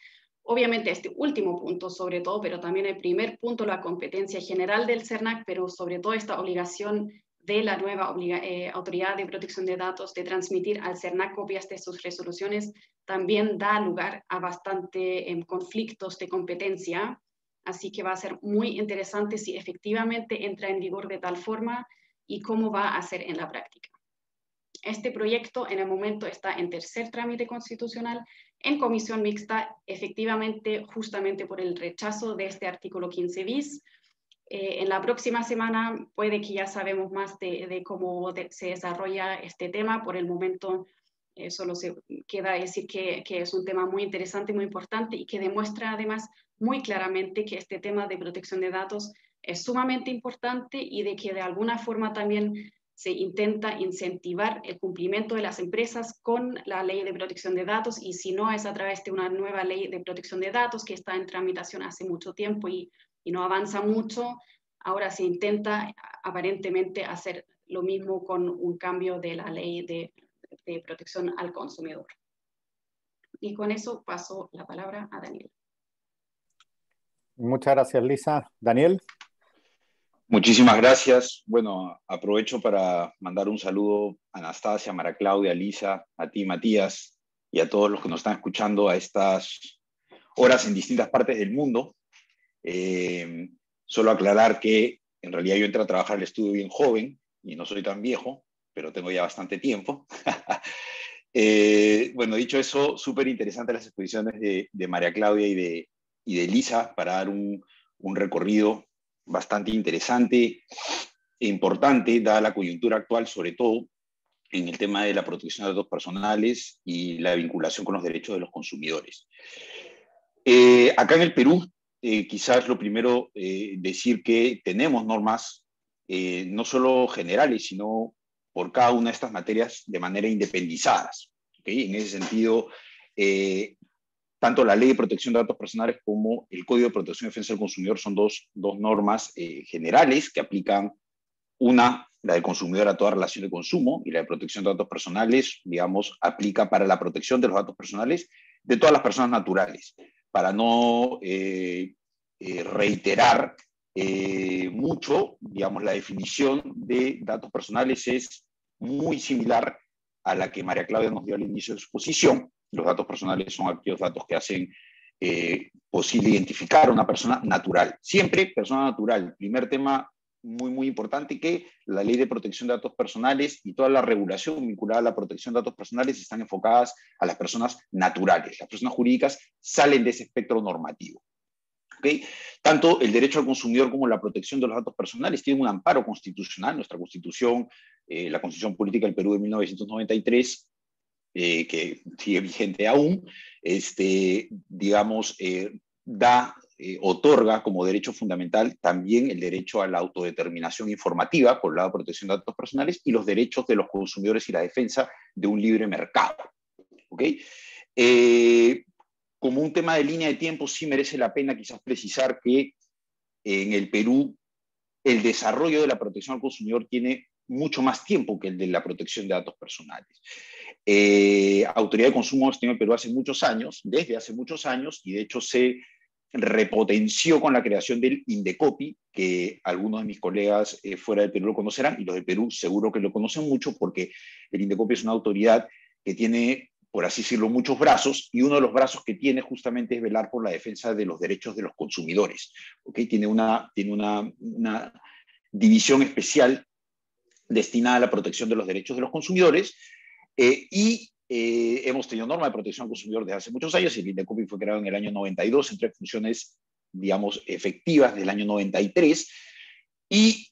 Obviamente este último punto sobre todo, pero también el primer punto, la competencia general del CERNAC, pero sobre todo esta obligación de la nueva Autoridad de Protección de Datos de transmitir al CERNAC copias de sus resoluciones, también da lugar a bastante conflictos de competencia. Así que va a ser muy interesante si efectivamente entra en vigor de tal forma y cómo va a ser en la práctica. Este proyecto en el momento está en tercer trámite constitucional en comisión mixta, efectivamente justamente por el rechazo de este artículo 15 bis. En la próxima semana puede que ya sabemos más de cómo se desarrolla este tema. Por el momento solo se queda decir que es un tema muy interesante, muy importante y que demuestra además muy claramente que este tema de protección de datos es sumamente importante y de que de alguna forma también se intenta incentivar el cumplimiento de las empresas con la ley de protección de datos, y si no es a través de una nueva ley de protección de datos que está en tramitación hace mucho tiempo y no avanza mucho, ahora se intenta aparentemente hacer lo mismo con un cambio de la ley de protección al consumidor. Y con eso paso la palabra a Daniel. Muchas gracias, Lisa. Daniel. Muchísimas gracias. Bueno, aprovecho para mandar un saludo a Anastasia, a María Claudia, a Lisa, a ti, Matías, y a todos los que nos están escuchando a estas horas en distintas partes del mundo. Solo aclarar que en realidad yo entré a trabajar al estudio bien joven y no soy tan viejo, pero tengo ya bastante tiempo. Bueno, dicho eso, súper interesantes las exposiciones de María Claudia y de Lisa para dar un recorrido bastante interesante e importante, dada la coyuntura actual, sobre todo en el tema de la protección de datos personales y la vinculación con los derechos de los consumidores. Acá en el Perú, quizás lo primero decir que tenemos normas no solo generales, sino por cada una de estas materias de manera independizadas. ¿Okay? En ese sentido, tanto la Ley de Protección de Datos Personales como el Código de Protección y Defensa del Consumidor son dos normas generales que aplican, una, la del consumidor a toda relación de consumo, y la de protección de datos personales, digamos, aplica para la protección de los datos personales de todas las personas naturales. Para no reiterar mucho, digamos, la definición de datos personales es muy similar a la que María Claudia nos dio al inicio de su exposición. Los datos personales son aquellos datos que hacen posible identificar a una persona natural. Siempre persona natural. Primer tema muy importante, que la Ley de Protección de Datos Personales y toda la regulación vinculada a la protección de datos personales están enfocadas a las personas naturales. Las personas jurídicas salen de ese espectro normativo. ¿Okay? Tanto el derecho al consumidor como la protección de los datos personales tienen un amparo constitucional. Nuestra Constitución, la Constitución Política del Perú de 1993, que sigue vigente aún, digamos, otorga como derecho fundamental también el derecho a la autodeterminación informativa por el lado de protección de datos personales y los derechos de los consumidores y la defensa de un libre mercado. ¿Okay? Como un tema de línea de tiempo, sí merece la pena quizás precisar que en el Perú el desarrollo de la protección al consumidor tiene mucho más tiempo que el de la protección de datos personales. Autoridad de Consumo en el Perú hace muchos años, desde hace muchos años, y de hecho se repotenció con la creación del INDECOPI, que algunos de mis colegas fuera del Perú lo conocerán, y los del Perú seguro que lo conocen mucho, porque el INDECOPI es una autoridad que tiene, por así decirlo, muchos brazos, y uno de los brazos que tiene justamente es velar por la defensa de los derechos de los consumidores. ¿Okay? Tiene una división especial destinada a la protección de los derechos de los consumidores, hemos tenido norma de protección al consumidor desde hace muchos años. El INDECOPI fue creado en el año 92, entre funciones, digamos, efectivas del año 93, y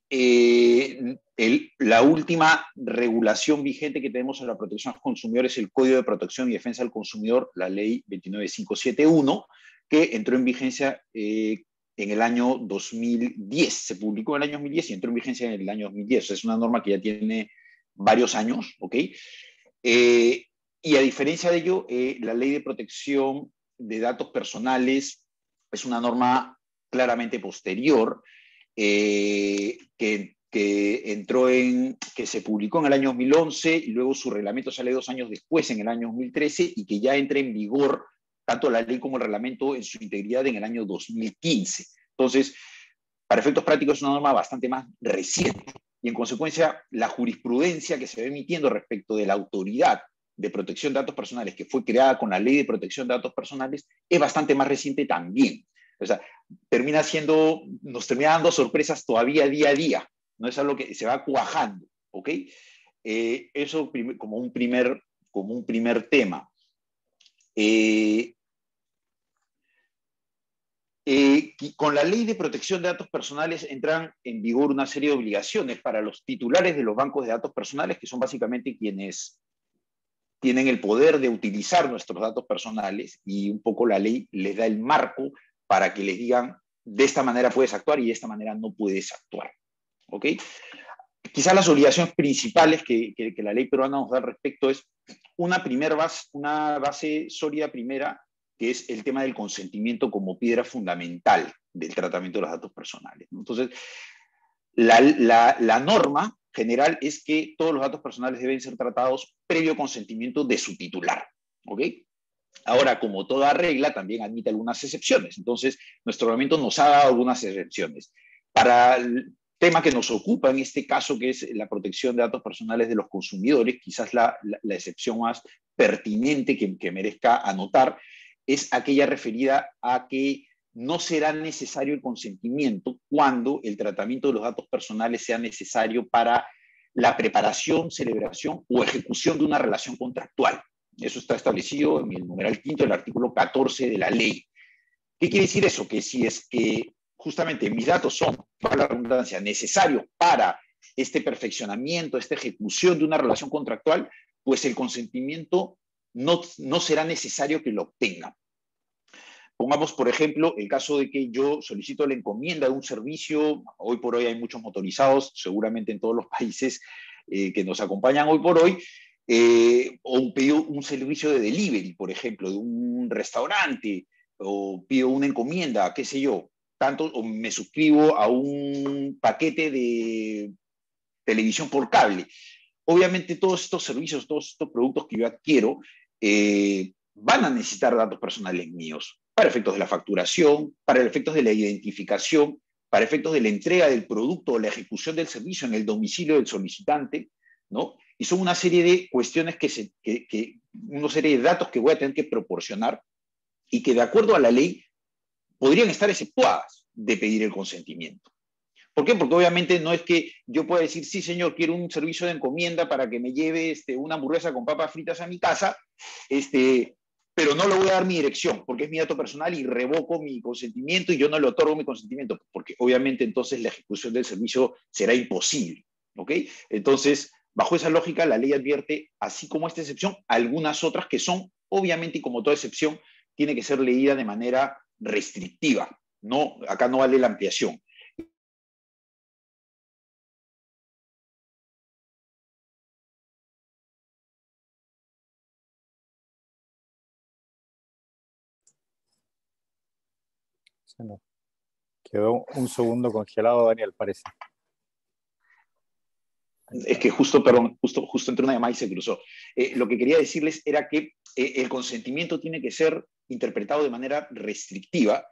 la última regulación vigente que tenemos en la protección al consumidor es el Código de Protección y Defensa del Consumidor, la Ley 29571, que entró en vigencia en el año 2010. Se publicó en el año 2010 y entró en vigencia en el año 2010. Es una norma que ya tiene varios años, ¿ok? Y a diferencia de ello, la Ley de Protección de Datos Personales es una norma claramente posterior, que se publicó en el año 2011 y luego su reglamento sale 2 años después, en el año 2013, y que ya entra en vigor tanto la ley como el reglamento en su integridad en el año 2015. Entonces, para efectos prácticos es una norma bastante más reciente y en consecuencia la jurisprudencia que se va emitiendo respecto de la autoridad de protección de datos personales que fue creada con la Ley de Protección de Datos Personales es bastante más reciente también. O sea, nos termina dando sorpresas todavía día a día. No es algo que se va cuajando, ¿ok? Eso como un primer tema. Con la Ley de Protección de Datos Personales entran en vigor una serie de obligaciones para los titulares de los bancos de datos personales, que son básicamente quienes tienen el poder de utilizar nuestros datos personales, y un poco la ley les da el marco para que les digan de esta manera puedes actuar y de esta manera no puedes actuar. ¿Ok? Quizás las obligaciones principales que la ley peruana nos da al respecto es una base sólida primera, que es el tema del consentimiento como piedra fundamental del tratamiento de los datos personales. Entonces, la norma general es que todos los datos personales deben ser tratados previo consentimiento de su titular. ¿Ok? Ahora, como toda regla, también admite algunas excepciones. Entonces, nuestro reglamento nos ha dado algunas excepciones. Para el tema que nos ocupa en este caso, que es la protección de datos personales de los consumidores, quizás la excepción más pertinente que merezca anotar es aquella referida a que no será necesario el consentimiento cuando el tratamiento de los datos personales sea necesario para la preparación, celebración o ejecución de una relación contractual. Eso está establecido en el numeral 5 del artículo 14 de la ley. ¿Qué quiere decir eso? Que si es que justamente mis datos son, para la redundancia, necesarios para este perfeccionamiento, esta ejecución de una relación contractual, pues el consentimiento no será necesario que lo obtengan. Pongamos, por ejemplo, el caso de que yo solicito la encomienda de un servicio. Hoy por hoy hay muchos motorizados, seguramente en todos los países que nos acompañan hoy por hoy, o pido un servicio de delivery, por ejemplo, de un restaurante, o pido una encomienda, qué sé yo, o me suscribo a un paquete de televisión por cable. Obviamente todos estos servicios, todos estos productos que yo adquiero, van a necesitar datos personales míos para efectos de la facturación, para efectos de la identificación, para efectos de la entrega del producto o la ejecución del servicio en el domicilio del solicitante, ¿no? Y son una serie de cuestiones una serie de datos que voy a tener que proporcionar y que de acuerdo a la ley podrían estar exceptuadas de pedir el consentimiento. ¿Por qué? Porque obviamente no es que yo pueda decir, sí, señor, quiero un servicio de encomienda para que me lleve una hamburguesa con papas fritas a mi casa, pero no le voy a dar mi dirección porque es mi dato personal y revoco mi consentimiento y yo no le otorgo mi consentimiento, porque obviamente entonces la ejecución del servicio será imposible. ¿Ok? Entonces, bajo esa lógica, la ley advierte, así como esta excepción, algunas otras que son, obviamente, y como toda excepción, tiene que ser leída de manera restrictiva. No, acá no vale la ampliación. Se nos quedó un segundo congelado, Daniel, parece. Es que justo entre una llamada y se cruzó. Lo que quería decirles era que el consentimiento tiene que ser interpretado de manera restrictiva.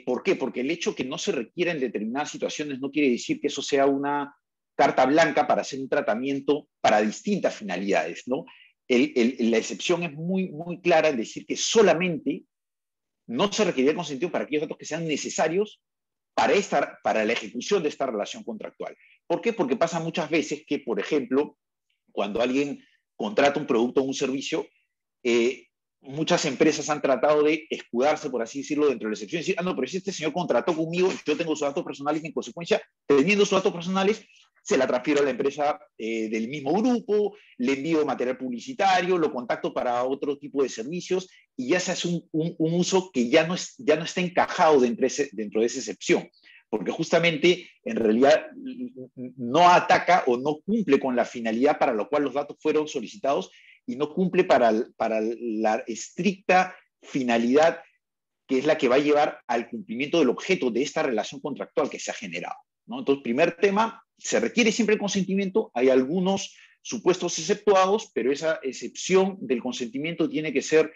¿Por qué? Porque el hecho que no se requiera en determinadas situaciones no quiere decir que eso sea una carta blanca para hacer un tratamiento para distintas finalidades, ¿no? La excepción es muy, muy clara en decir que solamente no se requeriría el consentimiento para aquellos datos que sean necesarios para la ejecución de esta relación contractual. ¿Por qué? Porque pasa muchas veces que, por ejemplo, cuando alguien contrata un producto o un servicio, muchas empresas han tratado de escudarse, por así decirlo, dentro de la excepción y decir, no, pero si este señor contrató conmigo, yo tengo sus datos personales y en consecuencia, teniendo sus datos personales, se la transfiero a la empresa del mismo grupo, le envío material publicitario, lo contacto para otro tipo de servicios y ya se hace un uso que ya no está encajado dentro de esa excepción, porque justamente en realidad no ataca o no cumple con la finalidad para la cual los datos fueron solicitados y no cumple para la estricta finalidad que es la que va a llevar al cumplimiento del objeto de esta relación contractual que se ha generado, ¿no? Entonces, primer tema, se requiere siempre el consentimiento, hay algunos supuestos exceptuados, pero esa excepción del consentimiento tiene que ser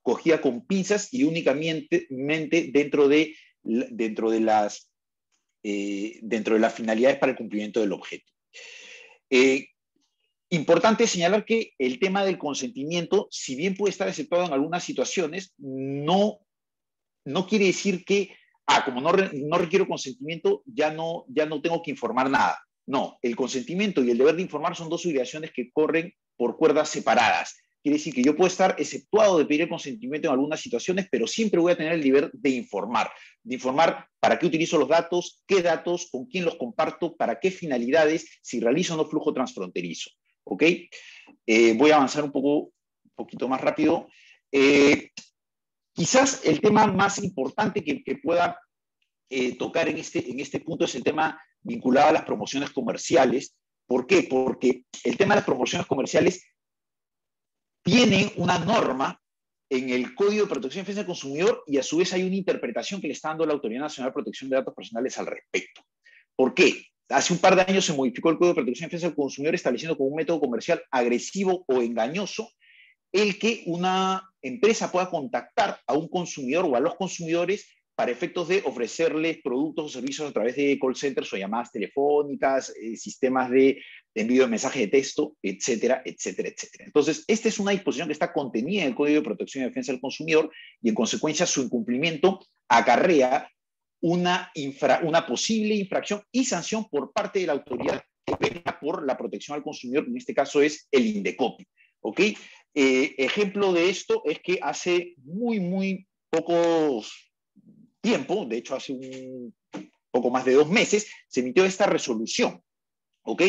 cogida con pinzas y únicamente dentro de las finalidades para el cumplimiento del objeto. Importante señalar que el tema del consentimiento, si bien puede estar exceptuado en algunas situaciones, no quiere decir que, como no requiero consentimiento, ya no tengo que informar nada. No, el consentimiento y el deber de informar son dos obligaciones que corren por cuerdas separadas. Quiere decir que yo puedo estar exceptuado de pedir el consentimiento en algunas situaciones, pero siempre voy a tener el deber de informar para qué utilizo los datos, qué datos, con quién los comparto, para qué finalidades, si realizo o no flujo transfronterizo. ¿Ok? Voy a avanzar un poquito más rápido. Quizás el tema más importante que pueda tocar en este punto es el tema vinculado a las promociones comerciales. ¿Por qué? Porque el tema de las promociones comerciales tiene una norma en el Código de Protección y Defensa del Consumidor y a su vez hay una interpretación que le está dando la Autoridad Nacional de Protección de Datos Personales al respecto. ¿Por qué? Hace un par de años se modificó el Código de Protección y Defensa del Consumidor estableciendo como un método comercial agresivo o engañoso el que una empresa pueda contactar a un consumidor o a los consumidores para efectos de ofrecerles productos o servicios a través de call centers o llamadas telefónicas, sistemas de envío de mensajes de texto, etcétera, etcétera, etcétera. Entonces, esta es una disposición que está contenida en el Código de Protección y Defensa del Consumidor y en consecuencia su incumplimiento acarrea una posible infracción y sanción por parte de la autoridad que vela por la protección al consumidor, que en este caso es el INDECOPI. ¿Ok? Ejemplo de esto es que hace muy poco tiempo, de hecho hace un poco más de 2 meses, se emitió esta resolución, ¿ok?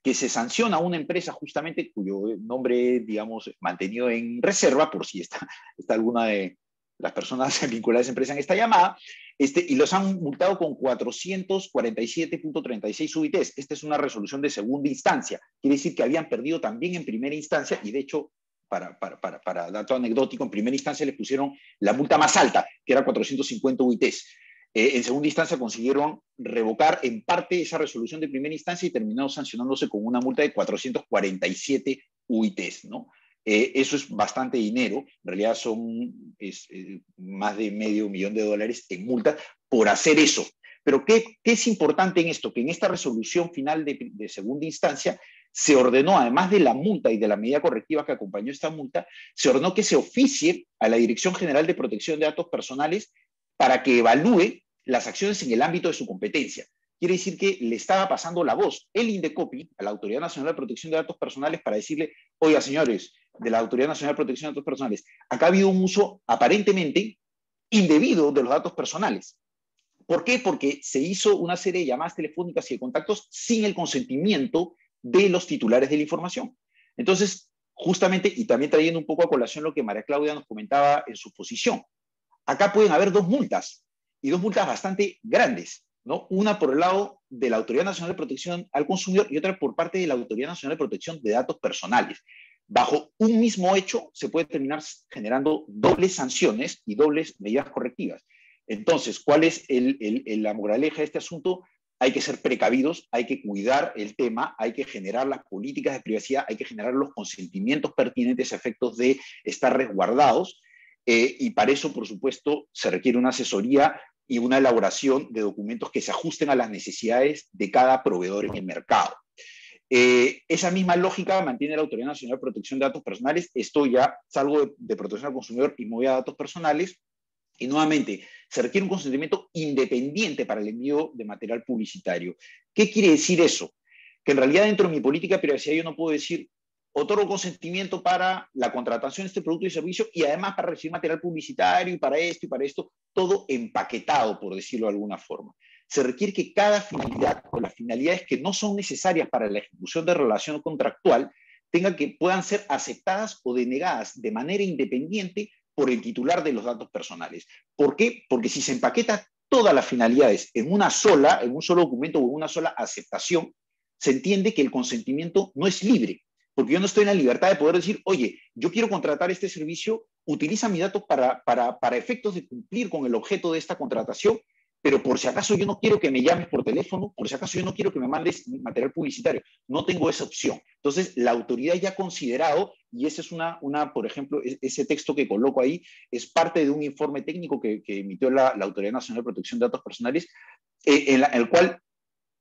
Que se sanciona a una empresa justamente cuyo nombre, digamos, mantenido en reserva, por si está alguna de las personas vinculadas a esa empresa en esta llamada, y los han multado con 447.36 UITs. Esta es una resolución de segunda instancia. Quiere decir que habían perdido también en primera instancia y de hecho, para dato anecdótico, en primera instancia les pusieron la multa más alta, que era 450 UITs. En segunda instancia consiguieron revocar en parte esa resolución de primera instancia y terminaron sancionándose con una multa de 447 UITs, ¿no? Eso es bastante dinero, en realidad es más de $500,000 en multas por hacer eso. Pero ¿qué es importante en esto? Que en esta resolución final de segunda instancia se ordenó, además de la multa y de la medida correctiva que acompañó esta multa, se ordenó que se oficie a la Dirección General de Protección de Datos Personales para que evalúe las acciones en el ámbito de su competencia. Quiere decir que le estaba pasando la voz el INDECOPI a la Autoridad Nacional de Protección de Datos Personales para decirle, oiga, señores de la Autoridad Nacional de Protección de Datos Personales, acá ha habido un uso aparentemente indebido de los datos personales. ¿Por qué? Porque se hizo una serie de llamadas telefónicas y de contactos sin el consentimiento de los titulares de la información. Entonces, justamente, y también trayendo un poco a colación lo que María Claudia nos comentaba en su posición, acá pueden haber dos multas, y dos multas bastante grandes, ¿no? Una por el lado de la Autoridad Nacional de Protección al Consumidor y otra por parte de la Autoridad Nacional de Protección de Datos Personales. Bajo un mismo hecho se puede terminar generando dobles sanciones y dobles medidas correctivas. Entonces, ¿cuál es la moraleja de este asunto? Hay que ser precavidos, hay que cuidar el tema, hay que generar las políticas de privacidad, hay que generar los consentimientos pertinentes a efectos de estar resguardados, y para eso, por supuesto, se requiere una asesoría y una elaboración de documentos que se ajusten a las necesidades de cada proveedor en el mercado. Esa misma lógica mantiene la Autoridad Nacional de Protección de Datos Personales. Esto ya salgo de protección al consumidor y me voy a datos personales. Y nuevamente, se requiere un consentimiento independiente para el envío de material publicitario. ¿Qué quiere decir eso? Que en realidad dentro de mi política de privacidad yo no puedo decir, otorgo consentimiento para la contratación de este producto y servicio y además para recibir material publicitario y para esto, todo empaquetado, por decirlo de alguna forma. Se requiere que cada finalidad o las finalidades que no son necesarias para la ejecución de relación contractual puedan ser aceptadas o denegadas de manera independiente por el titular de los datos personales. ¿Por qué? Porque si se empaqueta todas las finalidades en un solo documento o en una sola aceptación, se entiende que el consentimiento no es libre, porque yo no estoy en la libertad de poder decir, oye, yo quiero contratar este servicio, utiliza mis datos para efectos de cumplir con el objeto de esta contratación, pero por si acaso yo no quiero que me llames por teléfono, por si acaso yo no quiero que me mandes material publicitario, no tengo esa opción. Entonces, la autoridad ya ha considerado, y esa es por ejemplo, ese texto que coloco ahí, es parte de un informe técnico que emitió la Autoridad Nacional de Protección de Datos Personales, en el cual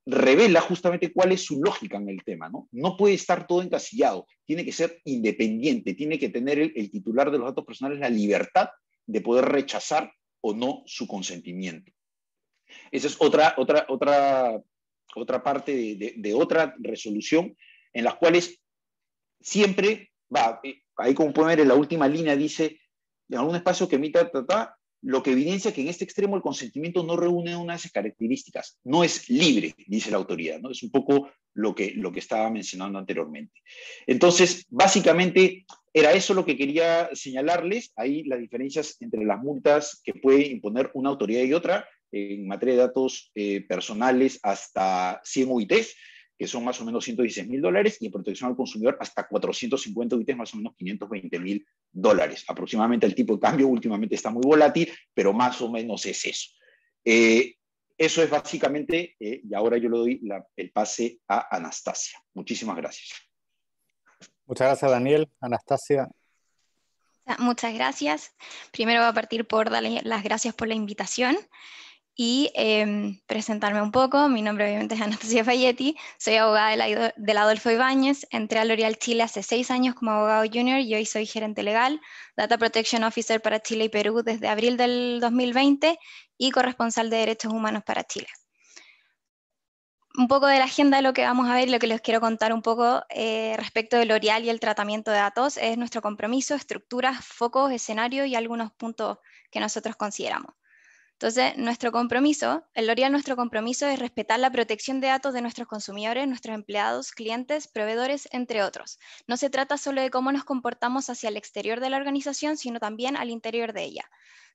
revela justamente cuál es su lógica en el tema, ¿no? No puede estar todo encasillado, tiene que ser independiente, tiene que tener el titular de los datos personales la libertad de poder rechazar o no su consentimiento. Esa es otra parte de otra resolución en las cuales siempre va, ahí como pueden ver en la última línea dice, en algún espacio que emita lo que evidencia que en este extremo el consentimiento no reúne una de esas características, no es libre, dice la autoridad, ¿no? Es un poco lo que estaba mencionando anteriormente. Entonces, básicamente, era eso lo que quería señalarles, ahí las diferencias entre las multas que puede imponer una autoridad y otra, en materia de datos personales hasta 100 UITs, que son más o menos $116.000, y en protección al consumidor hasta 450 UITs, más o menos $520.000. Aproximadamente el tipo de cambio últimamente está muy volátil, pero más o menos es eso. Eso es básicamente, y ahora yo le doy el pase a Anastasia. Muchísimas gracias. Muchas gracias, Daniel. Anastasia. Muchas gracias. Primero voy a partir por darle las gracias por la invitación y presentarme un poco. Mi nombre obviamente es Anastasia Fayetti, soy abogada del Adolfo Ibáñez, entré a L'Oréal Chile hace 6 años como abogado junior y hoy soy gerente legal, Data Protection Officer para Chile y Perú desde abril del 2020 y corresponsal de Derechos Humanos para Chile. Un poco de la agenda de lo que vamos a ver y lo que les quiero contar un poco respecto de L'Oréal y el tratamiento de datos es nuestro compromiso, estructuras, focos, escenarios y algunos puntos que nosotros consideramos. Entonces, en L'Oréal nuestro compromiso es respetar la protección de datos de nuestros consumidores, nuestros empleados, clientes, proveedores, entre otros. No se trata solo de cómo nos comportamos hacia el exterior de la organización, sino también al interior de ella.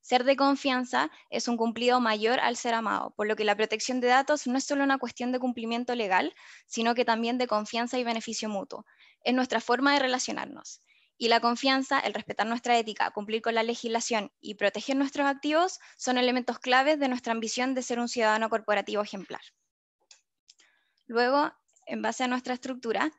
Ser de confianza es un cumplido mayor al ser amado, por lo que la protección de datos no es solo una cuestión de cumplimiento legal, sino que también de confianza y beneficio mutuo. Es nuestra forma de relacionarnos. Y la confianza, el respetar nuestra ética, cumplir con la legislación y proteger nuestros activos son elementos claves de nuestra ambición de ser un ciudadano corporativo ejemplar. Luego, en base a nuestra estructura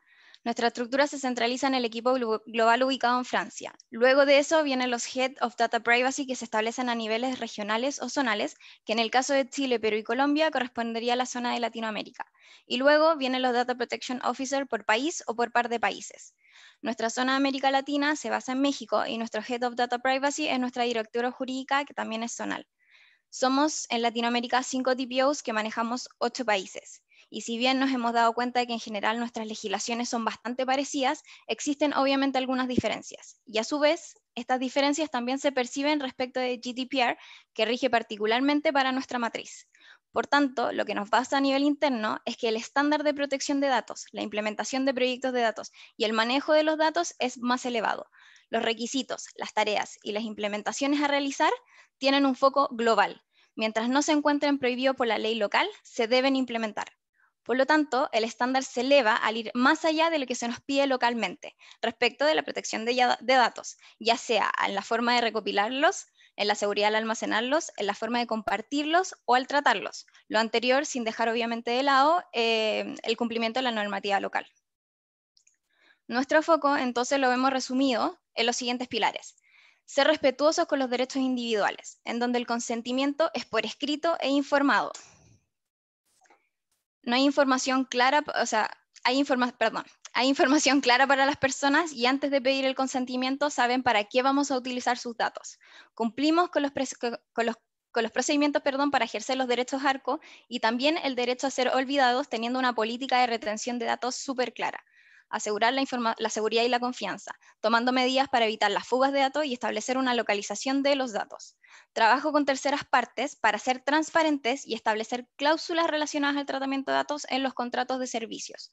se centraliza en el equipo global ubicado en Francia. Luego de eso vienen los Head of Data Privacy que se establecen a niveles regionales o zonales, que en el caso de Chile, Perú y Colombia correspondería a la zona de Latinoamérica. Y luego vienen los Data Protection Officer por país o por par de países. Nuestra zona de América Latina se basa en México y nuestro Head of Data Privacy es nuestra directora jurídica, que también es zonal. Somos en Latinoamérica 5 DPOs que manejamos 8 países. Y si bien nos hemos dado cuenta de que en general nuestras legislaciones son bastante parecidas, existen obviamente algunas diferencias. Y a su vez, estas diferencias también se perciben respecto de GDPR, que rige particularmente para nuestra matriz. Por tanto, lo que nos pasa a nivel interno es que el estándar de protección de datos, la implementación de proyectos de datos y el manejo de los datos es más elevado. Los requisitos, las tareas y las implementaciones a realizar tienen un foco global. Mientras no se encuentren prohibidos por la ley local, se deben implementar. Por lo tanto, el estándar se eleva al ir más allá de lo que se nos pide localmente respecto de la protección de datos, ya sea en la forma de recopilarlos, en la seguridad al almacenarlos, en la forma de compartirlos o al tratarlos. Lo anterior sin dejar obviamente de lado el cumplimiento de la normativa local. Nuestro foco entonces lo vemos resumido en los siguientes pilares. Ser respetuosos con los derechos individuales, en donde el consentimiento es por escrito e informado. No hay información clara, o sea, hay información clara para las personas y antes de pedir el consentimiento saben para qué vamos a utilizar sus datos. Cumplimos con los procedimientos para ejercer los derechos ARCO y también el derecho a ser olvidados teniendo una política de retención de datos súper clara. Asegurar la seguridad y la confianza, tomando medidas para evitar las fugas de datos y establecer una localización de los datos. Trabajo con terceras partes para ser transparentes y establecer cláusulas relacionadas al tratamiento de datos en los contratos de servicios.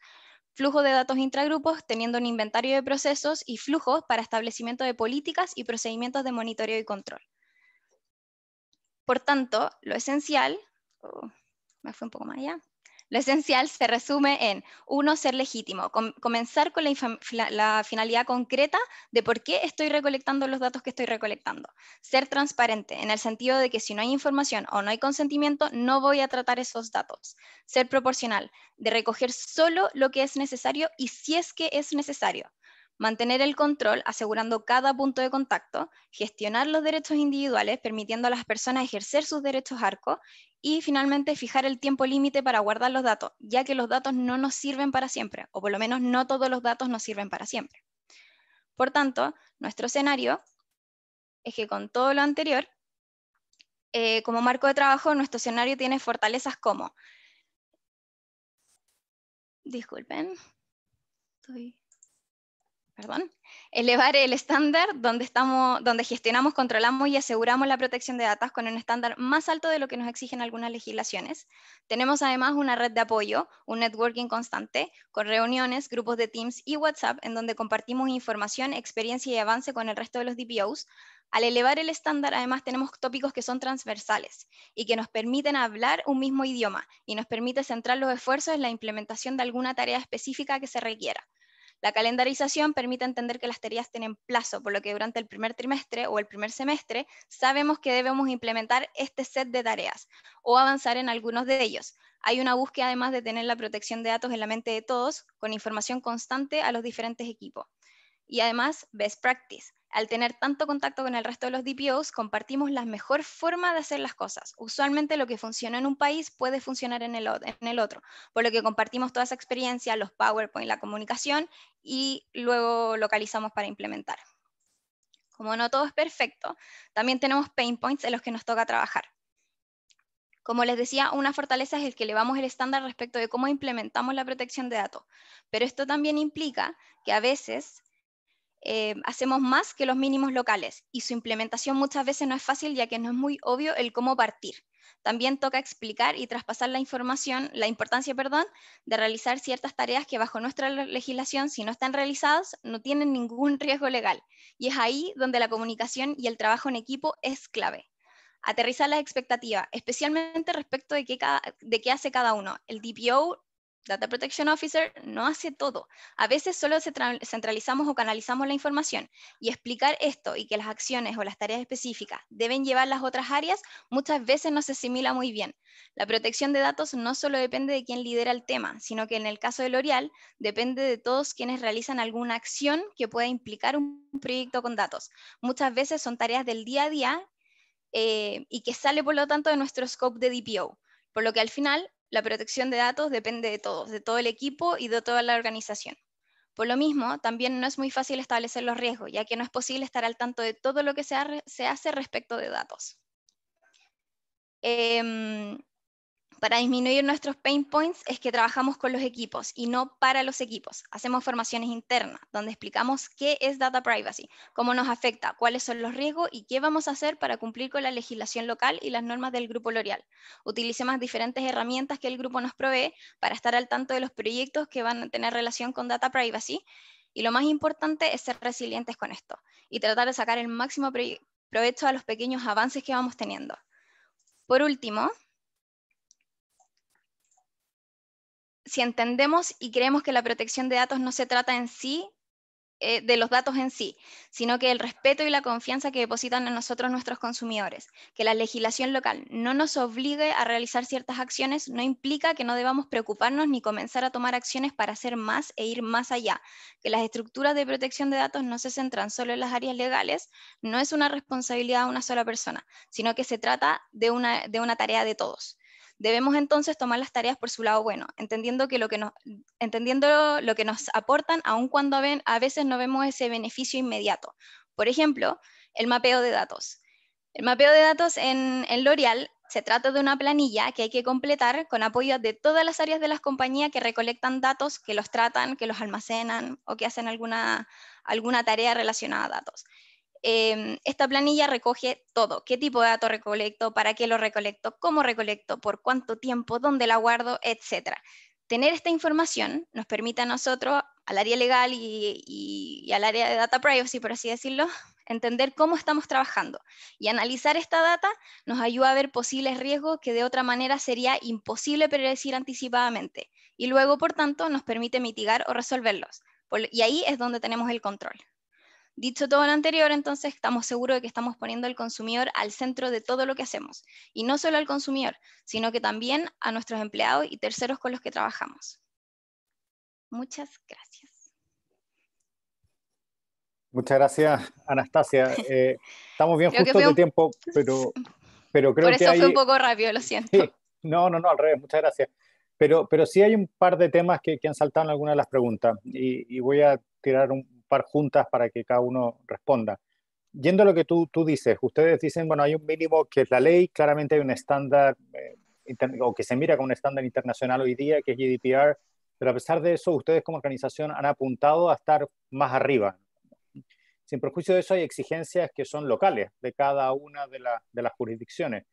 Flujo de datos intragrupos, teniendo un inventario de procesos y flujos para establecimiento de políticas y procedimientos de monitoreo y control. Por tanto, lo esencial, me fui un poco más allá. Lo esencial se resume en, 1, ser legítimo, comenzar con la finalidad concreta de por qué estoy recolectando los datos que estoy recolectando. Ser transparente, en el sentido de que si no hay información o no hay consentimiento, no voy a tratar esos datos. Ser proporcional, de recoger solo lo que es necesario y si es que es necesario. Mantener el control, asegurando cada punto de contacto, gestionar los derechos individuales, permitiendo a las personas ejercer sus derechos ARCO, y finalmente fijar el tiempo límite para guardar los datos, ya que los datos no nos sirven para siempre, o por lo menos no todos los datos nos sirven para siempre. Por tanto, nuestro escenario es que con todo lo anterior, como marco de trabajo, nuestro escenario tiene fortalezas como, elevar el estándar donde gestionamos, controlamos y aseguramos la protección de datos con un estándar más alto de lo que nos exigen algunas legislaciones. Tenemos además una red de apoyo, un networking constante, con reuniones, grupos de Teams y WhatsApp, en donde compartimos información, experiencia y avance con el resto de los DPOs. Al elevar el estándar, además, tenemos tópicos que son transversales y que nos permiten hablar un mismo idioma y nos permite centrar los esfuerzos en la implementación de alguna tarea específica que se requiera. La calendarización permite entender que las tareas tienen plazo, por lo que durante el primer trimestre o el primer semestre sabemos que debemos implementar este set de tareas o avanzar en algunos de ellos. Hay una búsqueda además de tener la protección de datos en la mente de todos, con información constante a los diferentes equipos. Y además, best practice. Al tener tanto contacto con el resto de los DPOs, compartimos la mejor forma de hacer las cosas. Usualmente lo que funciona en un país puede funcionar en el otro, por lo que compartimos toda esa experiencia, los PowerPoint, la comunicación, y luego localizamos para implementar. Como no todo es perfecto, también tenemos pain points en los que nos toca trabajar. Como les decía, una fortaleza es el que elevamos el estándar respecto de cómo implementamos la protección de datos, pero esto también implica que a veces hacemos más que los mínimos locales y su implementación muchas veces no es fácil ya que no es muy obvio el cómo partir. También toca explicar y traspasar la importancia de realizar ciertas tareas que bajo nuestra legislación, si no están realizadas, no tienen ningún riesgo legal. Y es ahí donde la comunicación y el trabajo en equipo es clave. Aterrizar las expectativas, especialmente respecto de qué hace cada uno. El DPO, Data Protection Officer, no hace todo. A veces solo centralizamos o canalizamos la información, y explicar esto y que las acciones o las tareas específicas deben llevar las otras áreas muchas veces no se asimila muy bien. La protección de datos no solo depende de quién lidera el tema, sino que en el caso de L'Oréal depende de todos quienes realizan alguna acción que pueda implicar un proyecto con datos. Muchas veces son tareas del día a día y que sale por lo tanto de nuestro scope de DPO, por lo que al final la protección de datos depende de todos, de todo el equipo y de toda la organización. Por lo mismo, también no es muy fácil establecer los riesgos, ya que no es posible estar al tanto de todo lo que se hace respecto de datos. para disminuir nuestros pain points es que trabajamos con los equipos y no para los equipos. Hacemos formaciones internas donde explicamos qué es data privacy, cómo nos afecta, cuáles son los riesgos y qué vamos a hacer para cumplir con la legislación local y las normas del Grupo L'Oréal. Utilicemos diferentes herramientas que el grupo nos provee para estar al tanto de los proyectos que van a tener relación con data privacy. Y lo más importante es ser resilientes con esto y tratar de sacar el máximo provecho a los pequeños avances que vamos teniendo. Por último, si entendemos y creemos que la protección de datos no se trata en sí de los datos en sí, sino que el respeto y la confianza que depositan en nosotros nuestros consumidores, que la legislación local no nos obligue a realizar ciertas acciones, no implica que no debamos preocuparnos ni comenzar a tomar acciones para hacer más e ir más allá, que las estructuras de protección de datos no se centran solo en las áreas legales, no es una responsabilidad de una sola persona, sino que se trata de una tarea de todos. Debemos entonces tomar las tareas por su lado bueno, entendiendo lo que nos aportan, aun cuando a veces no vemos ese beneficio inmediato. Por ejemplo, el mapeo de datos. El mapeo de datos en L'Oréal se trata de una planilla que hay que completar con apoyo de todas las áreas de las compañías que recolectan datos, que los tratan, que los almacenan o que hacen alguna tarea relacionada a datos. Esta planilla recoge todo, qué tipo de datos recolecto, para qué lo recolecto, cómo recolecto, por cuánto tiempo, dónde la guardo, etc. Tener esta información nos permite a nosotros, al área legal y al área de data privacy, por así decirlo, entender cómo estamos trabajando. Y analizar esta data nos ayuda a ver posibles riesgos que de otra manera sería imposible predecir anticipadamente. Y luego, por tanto, nos permite mitigar o resolverlos. Y ahí es donde tenemos el control. Dicho todo lo anterior, entonces estamos seguros de que estamos poniendo al consumidor al centro de todo lo que hacemos. Y no solo al consumidor, sino que también a nuestros empleados y terceros con los que trabajamos. Muchas gracias. Muchas gracias, Anastasia. Estamos bien justos de tiempo, pero creo que por eso fue un poco rápido, lo siento. Sí, no, al revés, muchas gracias. Pero sí hay un par de temas que han saltado en algunas de las preguntas y voy a tirar un par juntas para que cada uno responda. Yendo a lo que tú dices, ustedes dicen, bueno, hay un mínimo que es la ley, claramente hay un estándar, o que se mira como un estándar internacional hoy día, que es GDPR, pero a pesar de eso, ustedes como organización han apuntado a estar más arriba. Sin perjuicio de eso, hay exigencias que son locales de cada una de las jurisdicciones.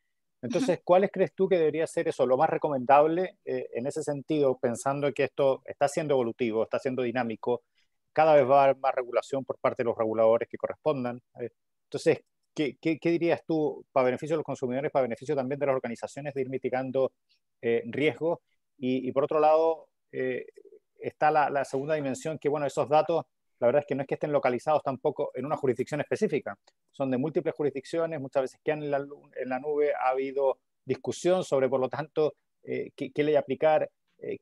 Entonces, ¿cuáles crees tú que debería ser eso, lo más recomendable en ese sentido, pensando que esto está siendo evolutivo, está siendo dinámico, cada vez va a haber más regulación por parte de los reguladores que correspondan? Entonces, ¿qué dirías tú para beneficio de los consumidores, para beneficio también de las organizaciones de ir mitigando riesgos? Y por otro lado, está la segunda dimensión, que bueno, esos datos, la verdad es que no es que estén localizados tampoco en una jurisdicción específica, son de múltiples jurisdicciones, muchas veces quedan en la nube, ha habido discusión sobre, por lo tanto, qué ley aplicar.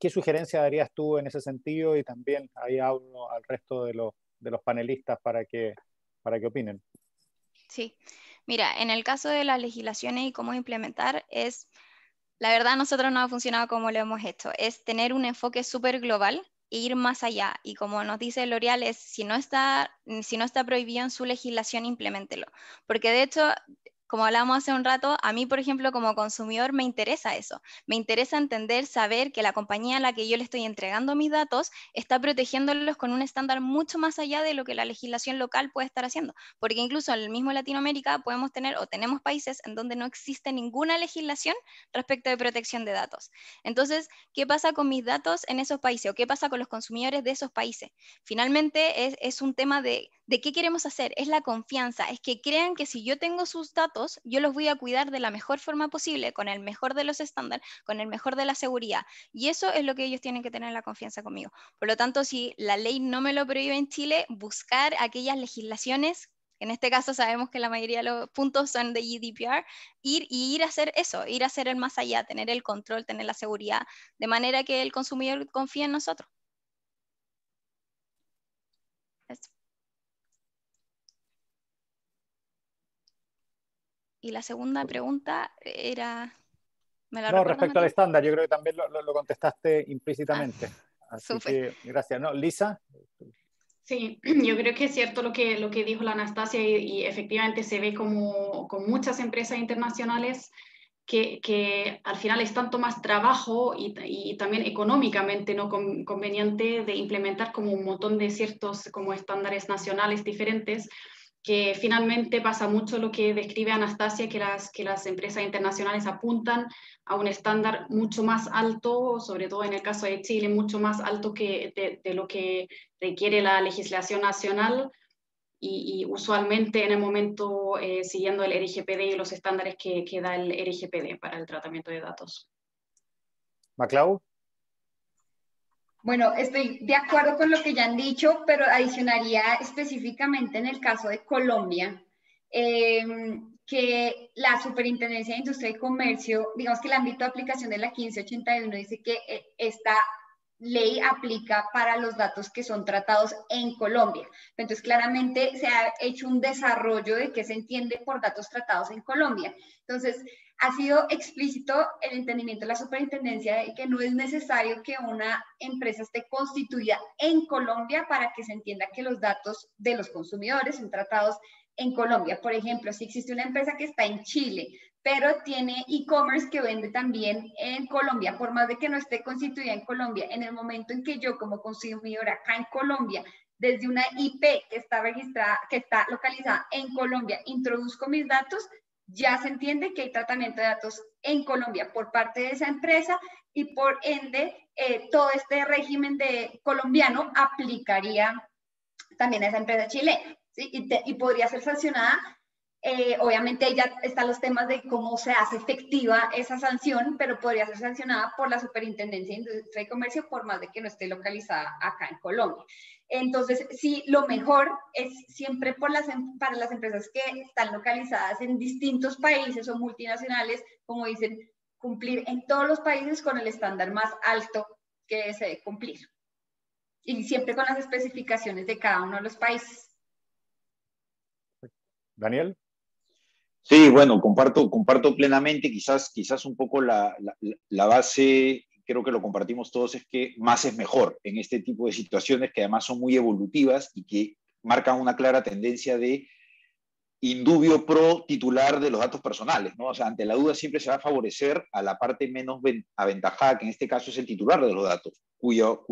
¿Qué sugerencia darías tú en ese sentido? Y también ahí hablo al resto de los panelistas para que opinen. Sí, mira, en el caso de las legislaciones y cómo implementar, la verdad a nosotros no ha funcionado como lo hemos hecho, es tener un enfoque súper global e ir más allá. Y como nos dice L'Oréal, si no está prohibido en su legislación, impleméntelo. Porque de hecho, como hablábamos hace un rato, a mí, por ejemplo, como consumidor me interesa eso. Me interesa entender, saber que la compañía a la que yo le estoy entregando mis datos está protegiéndolos con un estándar mucho más allá de lo que la legislación local puede estar haciendo. Porque incluso en el mismo Latinoamérica podemos tener o tenemos países en donde no existe ninguna legislación respecto de protección de datos. Entonces, ¿qué pasa con mis datos en esos países? ¿O qué pasa con los consumidores de esos países? Finalmente es un tema de qué queremos hacer, es la confianza, es que crean que si yo tengo sus datos, yo los voy a cuidar de la mejor forma posible, con el mejor de los estándares, con el mejor de la seguridad. Y eso es lo que ellos tienen que tener la confianza conmigo. Por lo tanto, si la ley no me lo prohíbe en Chile, buscar aquellas legislaciones, en este caso sabemos que la mayoría de los puntos son de GDPR, ir a hacer eso, ir a hacer el más allá, tener el control, tener la seguridad, de manera que el consumidor confíe en nosotros. Eso. Y la segunda pregunta era... No, respecto al estándar, yo creo que también lo contestaste implícitamente. Así súper. que gracias. ¿No, Lisa? Sí, yo creo que es cierto lo que dijo la Anastasia y efectivamente se ve como con muchas empresas internacionales que al final es tanto más trabajo y también económicamente no conveniente de implementar como un montón de ciertos como estándares nacionales diferentes, que finalmente pasa mucho lo que describe Anastasia, que las empresas internacionales apuntan a un estándar mucho más alto, sobre todo en el caso de Chile, mucho más alto que de lo que requiere la legislación nacional, y usualmente en el momento siguiendo el RGPD y los estándares que da el RGPD para el tratamiento de datos. Maclau. Bueno, estoy de acuerdo con lo que ya han dicho, pero adicionaría específicamente en el caso de Colombia, que la Superintendencia de Industria y Comercio, digamos que el ámbito de aplicación de la 1581 dice que esta ley aplica para los datos que son tratados en Colombia. Entonces, claramente se ha hecho un desarrollo de qué se entiende por datos tratados en Colombia. Entonces, ha sido explícito el entendimiento de la superintendencia de que no es necesario que una empresa esté constituida en Colombia para que se entienda que los datos de los consumidores son tratados en Colombia. Por ejemplo, si existe una empresa que está en Chile, pero tiene e-commerce que vende también en Colombia, por más de que no esté constituida en Colombia, en el momento en que yo como consumidora acá en Colombia, desde una IP que está registrada, que está localizada en Colombia, introduzco mis datos, ya se entiende que hay tratamiento de datos en Colombia por parte de esa empresa y por ende todo este régimen de colombiano aplicaría también a esa empresa chilena, ¿sí? Y podría ser sancionada. Obviamente ahí ya están los temas de cómo se hace efectiva esa sanción, pero podría ser sancionada por la Superintendencia de Industria y Comercio por más de que no esté localizada acá en Colombia. Entonces, sí, lo mejor es siempre para las empresas que están localizadas en distintos países o multinacionales, como dicen, cumplir en todos los países con el estándar más alto que se debe cumplir. Y siempre con las especificaciones de cada uno de los países. Daniel. Sí, bueno, comparto plenamente, quizás un poco la base, creo que lo compartimos todos, es que más es mejor en este tipo de situaciones que además son muy evolutivas y que marcan una clara tendencia de indubio pro titular de los datos personales, ¿no? O sea, ante la duda siempre se va a favorecer a la parte menos aventajada, que en este caso es el titular de los datos, cuyo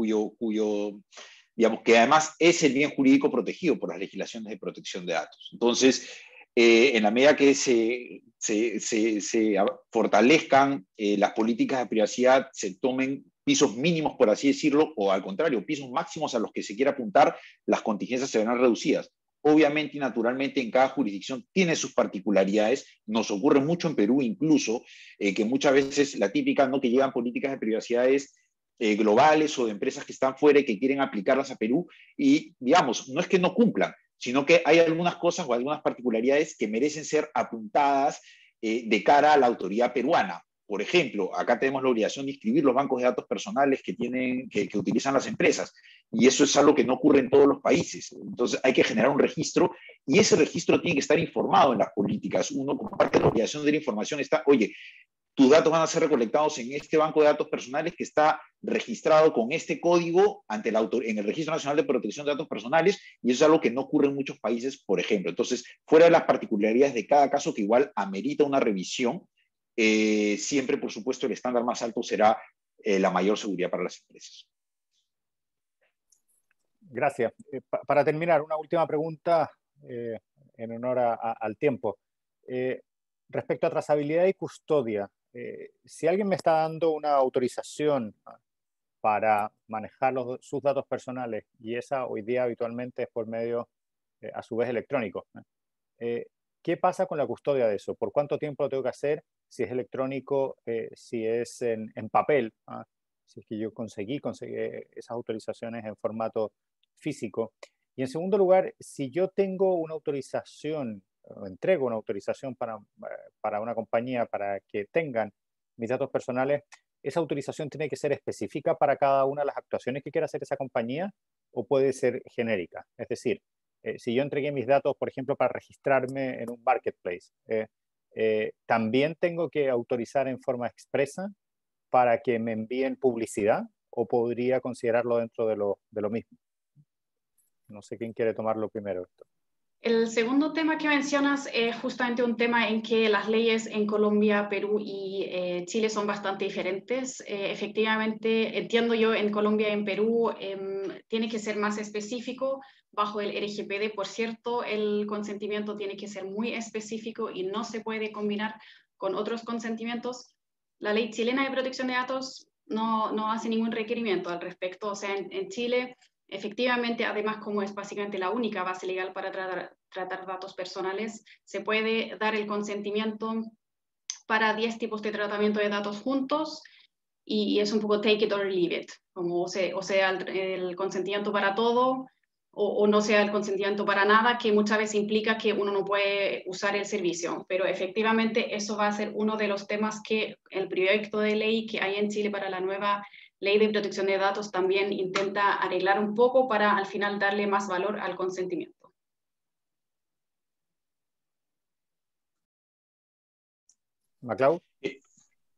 digamos, que además es el bien jurídico protegido por las legislaciones de protección de datos. Entonces, en la medida que se fortalezcan las políticas de privacidad, se tomen pisos mínimos, por así decirlo, o al contrario, pisos máximos a los que se quiera apuntar, las contingencias se verán reducidas. Obviamente y naturalmente en cada jurisdicción tiene sus particularidades. Nos ocurre mucho en Perú incluso, que muchas veces la típica, ¿no?, que llegan políticas de privacidad globales o de empresas que están fuera y que quieren aplicarlas a Perú y, digamos, no es que no cumplan, sino que hay algunas cosas o algunas particularidades que merecen ser apuntadas de cara a la autoridad peruana. Por ejemplo, acá tenemos la obligación de inscribir los bancos de datos personales que utilizan las empresas, y eso es algo que no ocurre en todos los países. Entonces hay que generar un registro, y ese registro tiene que estar informado en las políticas. Uno, como parte de la obligación de la información, está, oye, tus datos van a ser recolectados en este banco de datos personales que está registrado con este código en el Registro Nacional de Protección de Datos Personales, y eso es algo que no ocurre en muchos países, por ejemplo. Entonces, fuera de las particularidades de cada caso, que igual amerita una revisión, siempre, por supuesto, el estándar más alto será la mayor seguridad para las empresas. Gracias. Para terminar, una última pregunta en honor al tiempo. Respecto a trazabilidad y custodia, si alguien me está dando una autorización para manejar sus datos personales, y esa hoy día habitualmente es por medio, a su vez, electrónico, ¿qué pasa con la custodia de eso? ¿Por cuánto tiempo lo tengo que hacer? Si es electrónico, si es en papel, si es que yo conseguí esas autorizaciones en formato físico. Y en segundo lugar, si yo tengo una autorización, o entrego una autorización para una compañía para que tengan mis datos personales, ¿esa autorización tiene que ser específica para cada una de las actuaciones que quiera hacer esa compañía o puede ser genérica? Es decir, si yo entregué mis datos, por ejemplo, para registrarme en un marketplace, ¿también tengo que autorizar en forma expresa para que me envíen publicidad o podría considerarlo dentro de lo mismo? No sé quién quiere tomarlo primero. El segundo tema que mencionas es justamente un tema en que las leyes en Colombia, Perú y Chile son bastante diferentes. Efectivamente, entiendo yo, en Colombia y en Perú tiene que ser más específico. Bajo el RGPD, por cierto, el consentimiento tiene que ser muy específico y no se puede combinar con otros consentimientos. La ley chilena de protección de datos no hace ningún requerimiento al respecto. O sea, en Chile, efectivamente, además, como es básicamente la única base legal para tratar datos personales, se puede dar el consentimiento para 10 tipos de tratamiento de datos juntos y es un poco take it or leave it, como o sea el consentimiento para todo o no sea el consentimiento para nada, que muchas veces implica que uno no puede usar el servicio, pero efectivamente eso va a ser uno de los temas que el proyecto de ley que hay en Chile para la nueva ley de protección de datos también intenta arreglar un poco para al final darle más valor al consentimiento. Maclau.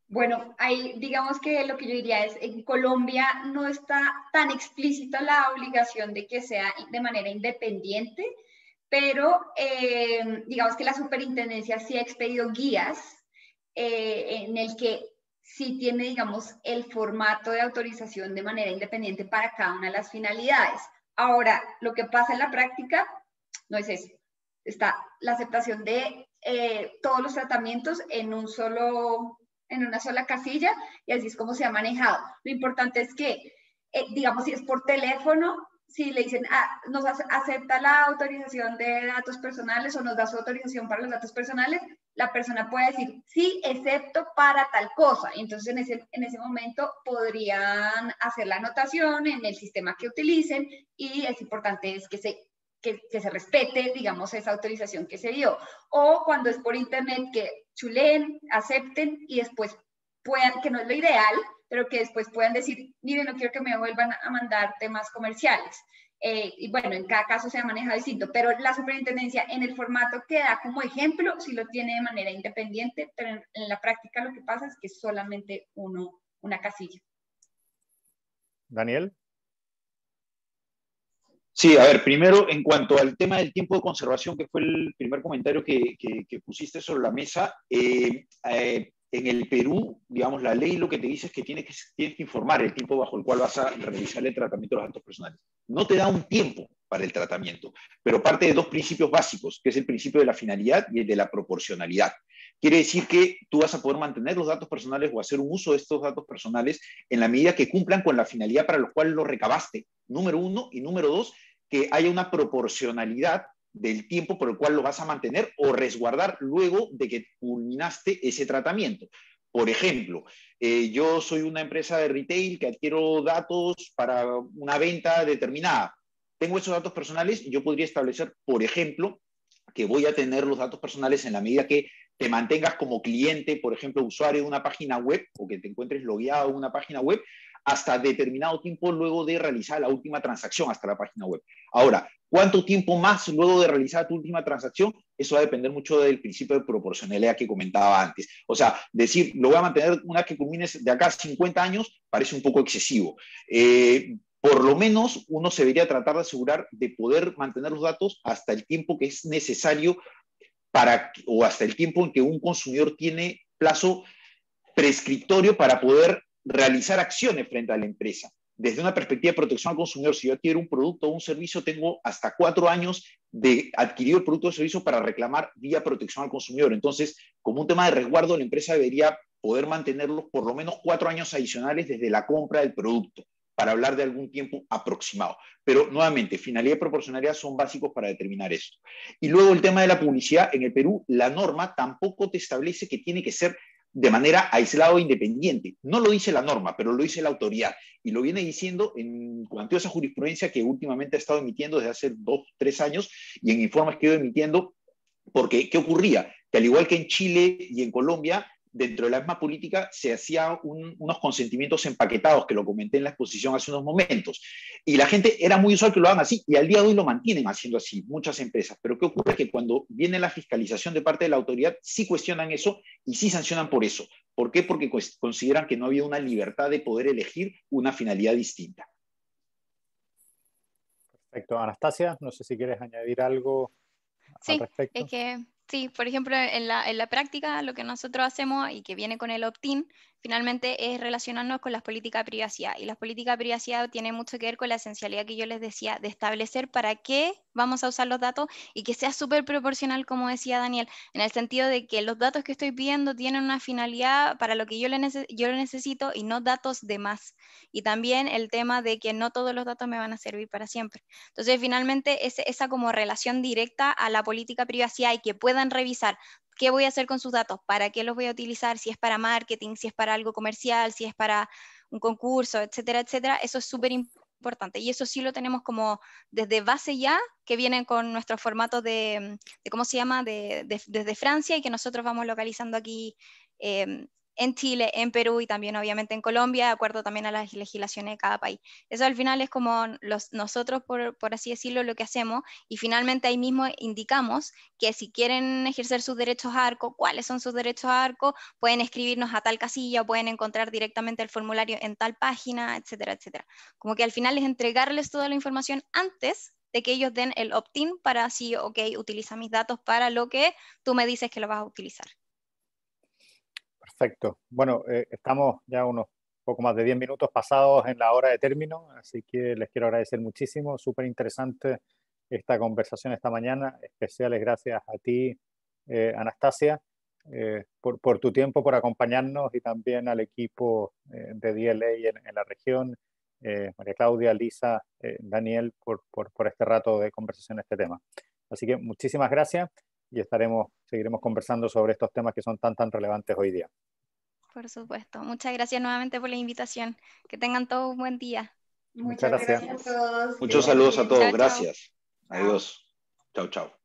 Bueno, ahí digamos que lo que yo diría es, en Colombia no está tan explícita la obligación de que sea de manera independiente, pero digamos que la superintendencia sí ha expedido guías en el que sí tiene, digamos, el formato de autorización de manera independiente para cada una de las finalidades. Ahora, lo que pasa en la práctica no es eso. Está la aceptación de todos los tratamientos en una sola casilla, y así es como se ha manejado. Lo importante es que, digamos, si es por teléfono, si le dicen, nos acepta la autorización de datos personales o nos da su autorización para los datos personales, la persona puede decir, sí, excepto para tal cosa. Y entonces en ese momento podrían hacer la anotación en el sistema que utilicen, y es importante es que se respete, digamos, esa autorización que se dio. O cuando es por internet, que chuleen, acepten y después puedan, que no es lo ideal, pero que después puedan decir, miren, no quiero que me vuelvan a mandar temas comerciales. Y bueno, en cada caso se ha manejado distinto, pero la superintendencia en el formato que da como ejemplo sí lo tiene de manera independiente, pero en la práctica lo que pasa es que es solamente una casilla. Daniel. Sí, a ver, primero en cuanto al tema del tiempo de conservación, que fue el primer comentario que pusiste sobre la mesa, en el Perú, digamos, la ley lo que te dice es que tienes que informar el tiempo bajo el cual vas a realizar el tratamiento de los datos personales. No te da un tiempo para el tratamiento, pero parte de dos principios básicos, que es el principio de la finalidad y el de la proporcionalidad. Quiere decir que tú vas a poder mantener los datos personales o hacer un uso de estos datos personales en la medida que cumplan con la finalidad para la cual lo recabaste, número uno, y número dos, que haya una proporcionalidad del tiempo por el cual lo vas a mantener o resguardar luego de que culminaste ese tratamiento. Por ejemplo, yo soy una empresa de retail que adquiero datos para una venta determinada. Tengo esos datos personales y yo podría establecer, por ejemplo, que voy a tener los datos personales en la medida que te mantengas como cliente, por ejemplo, usuario de una página web o que te encuentres logueado en una página web hasta determinado tiempo luego de realizar la última transacción hasta la página web. Ahora, ¿cuánto tiempo más luego de realizar tu última transacción? Eso va a depender mucho del principio de proporcionalidad que comentaba antes. O sea, decir, lo voy a mantener una que culmines de acá a 50 años parece un poco excesivo. Por lo menos uno se debería tratar de asegurar de poder mantener los datos hasta el tiempo que es necesario o hasta el tiempo en que un consumidor tiene plazo prescriptorio para poder realizar acciones frente a la empresa. Desde una perspectiva de protección al consumidor, si yo adquiero un producto o un servicio, tengo hasta 4 años de adquirido el producto o servicio para reclamar vía protección al consumidor. Entonces, como un tema de resguardo, la empresa debería poder mantenerlos por lo menos 4 años adicionales desde la compra del producto, para hablar de algún tiempo aproximado. Pero nuevamente, finalidad y proporcionalidad son básicos para determinar esto. Y luego el tema de la publicidad. En el Perú, la norma tampoco te establece que tiene que ser de manera aislada o independiente. No lo dice la norma, pero lo dice la autoridad. Y lo viene diciendo en cuantiosa jurisprudencia que últimamente ha estado emitiendo desde hace 2 o 3 años y en informes que he ido emitiendo, porque ¿qué ocurría? Que al igual que en Chile y en Colombia, dentro de la misma política se hacían unos consentimientos empaquetados, que lo comenté en la exposición hace unos momentos. Y la gente era muy usual que lo hagan así, y al día de hoy lo mantienen haciendo así, muchas empresas. Pero ¿qué ocurre? Que cuando viene la fiscalización de parte de la autoridad, sí cuestionan eso y sí sancionan por eso. ¿Por qué? Porque consideran que no había una libertad de poder elegir una finalidad distinta. Perfecto. Anastasia, no sé si quieres añadir algo. al respecto? Es que sí, por ejemplo, en la práctica lo que nosotros hacemos y que viene con el opt-in, finalmente es relacionarnos con las políticas de privacidad. Y las políticas de privacidad tienen mucho que ver con la esencialidad que yo les decía, de establecer para qué vamos a usar los datos y que sea súper proporcional, como decía Daniel, en el sentido de que los datos que estoy pidiendo tienen una finalidad para lo que yo lo necesito y no datos de más. Y también el tema de que no todos los datos me van a servir para siempre. Entonces, finalmente, esa como relación directa a la política de privacidad y que puedan revisar qué voy a hacer con sus datos, para qué los voy a utilizar, si es para marketing, si es para algo comercial, si es para un concurso, etcétera, etcétera. Eso es súper importante. Y eso sí lo tenemos como desde base ya, que vienen con nuestros formatos de ¿cómo se llama?, desde Francia y que nosotros vamos localizando aquí en Chile, en Perú y también obviamente en Colombia, de acuerdo también a las legislaciones de cada país. Eso al final es como nosotros, por así decirlo, lo que hacemos, y finalmente ahí mismo indicamos que si quieren ejercer sus derechos a ARCO, cuáles son sus derechos a ARCO, pueden escribirnos a tal casilla o pueden encontrar directamente el formulario en tal página, etcétera, etcétera. Como que al final es entregarles toda la información antes de que ellos den el opt-in para así, ok, utiliza mis datos para lo que tú me dices que lo vas a utilizar. Perfecto. Bueno, estamos ya unos poco más de 10 minutos pasados en la hora de término, así que les quiero agradecer muchísimo. Súper interesante esta conversación esta mañana. Especiales gracias a ti, Anastasia, por tu tiempo, por acompañarnos, y también al equipo de DLA en la región, María Claudia, Lisa, Daniel, por este rato de conversación en este tema. Así que muchísimas gracias y seguiremos conversando sobre estos temas que son tan relevantes hoy día. Por supuesto. Muchas gracias nuevamente por la invitación. Que tengan todos un buen día. Muchas gracias a todos. Muchos saludos a todos. Chao, chao. Gracias. Adiós. Chao, chao.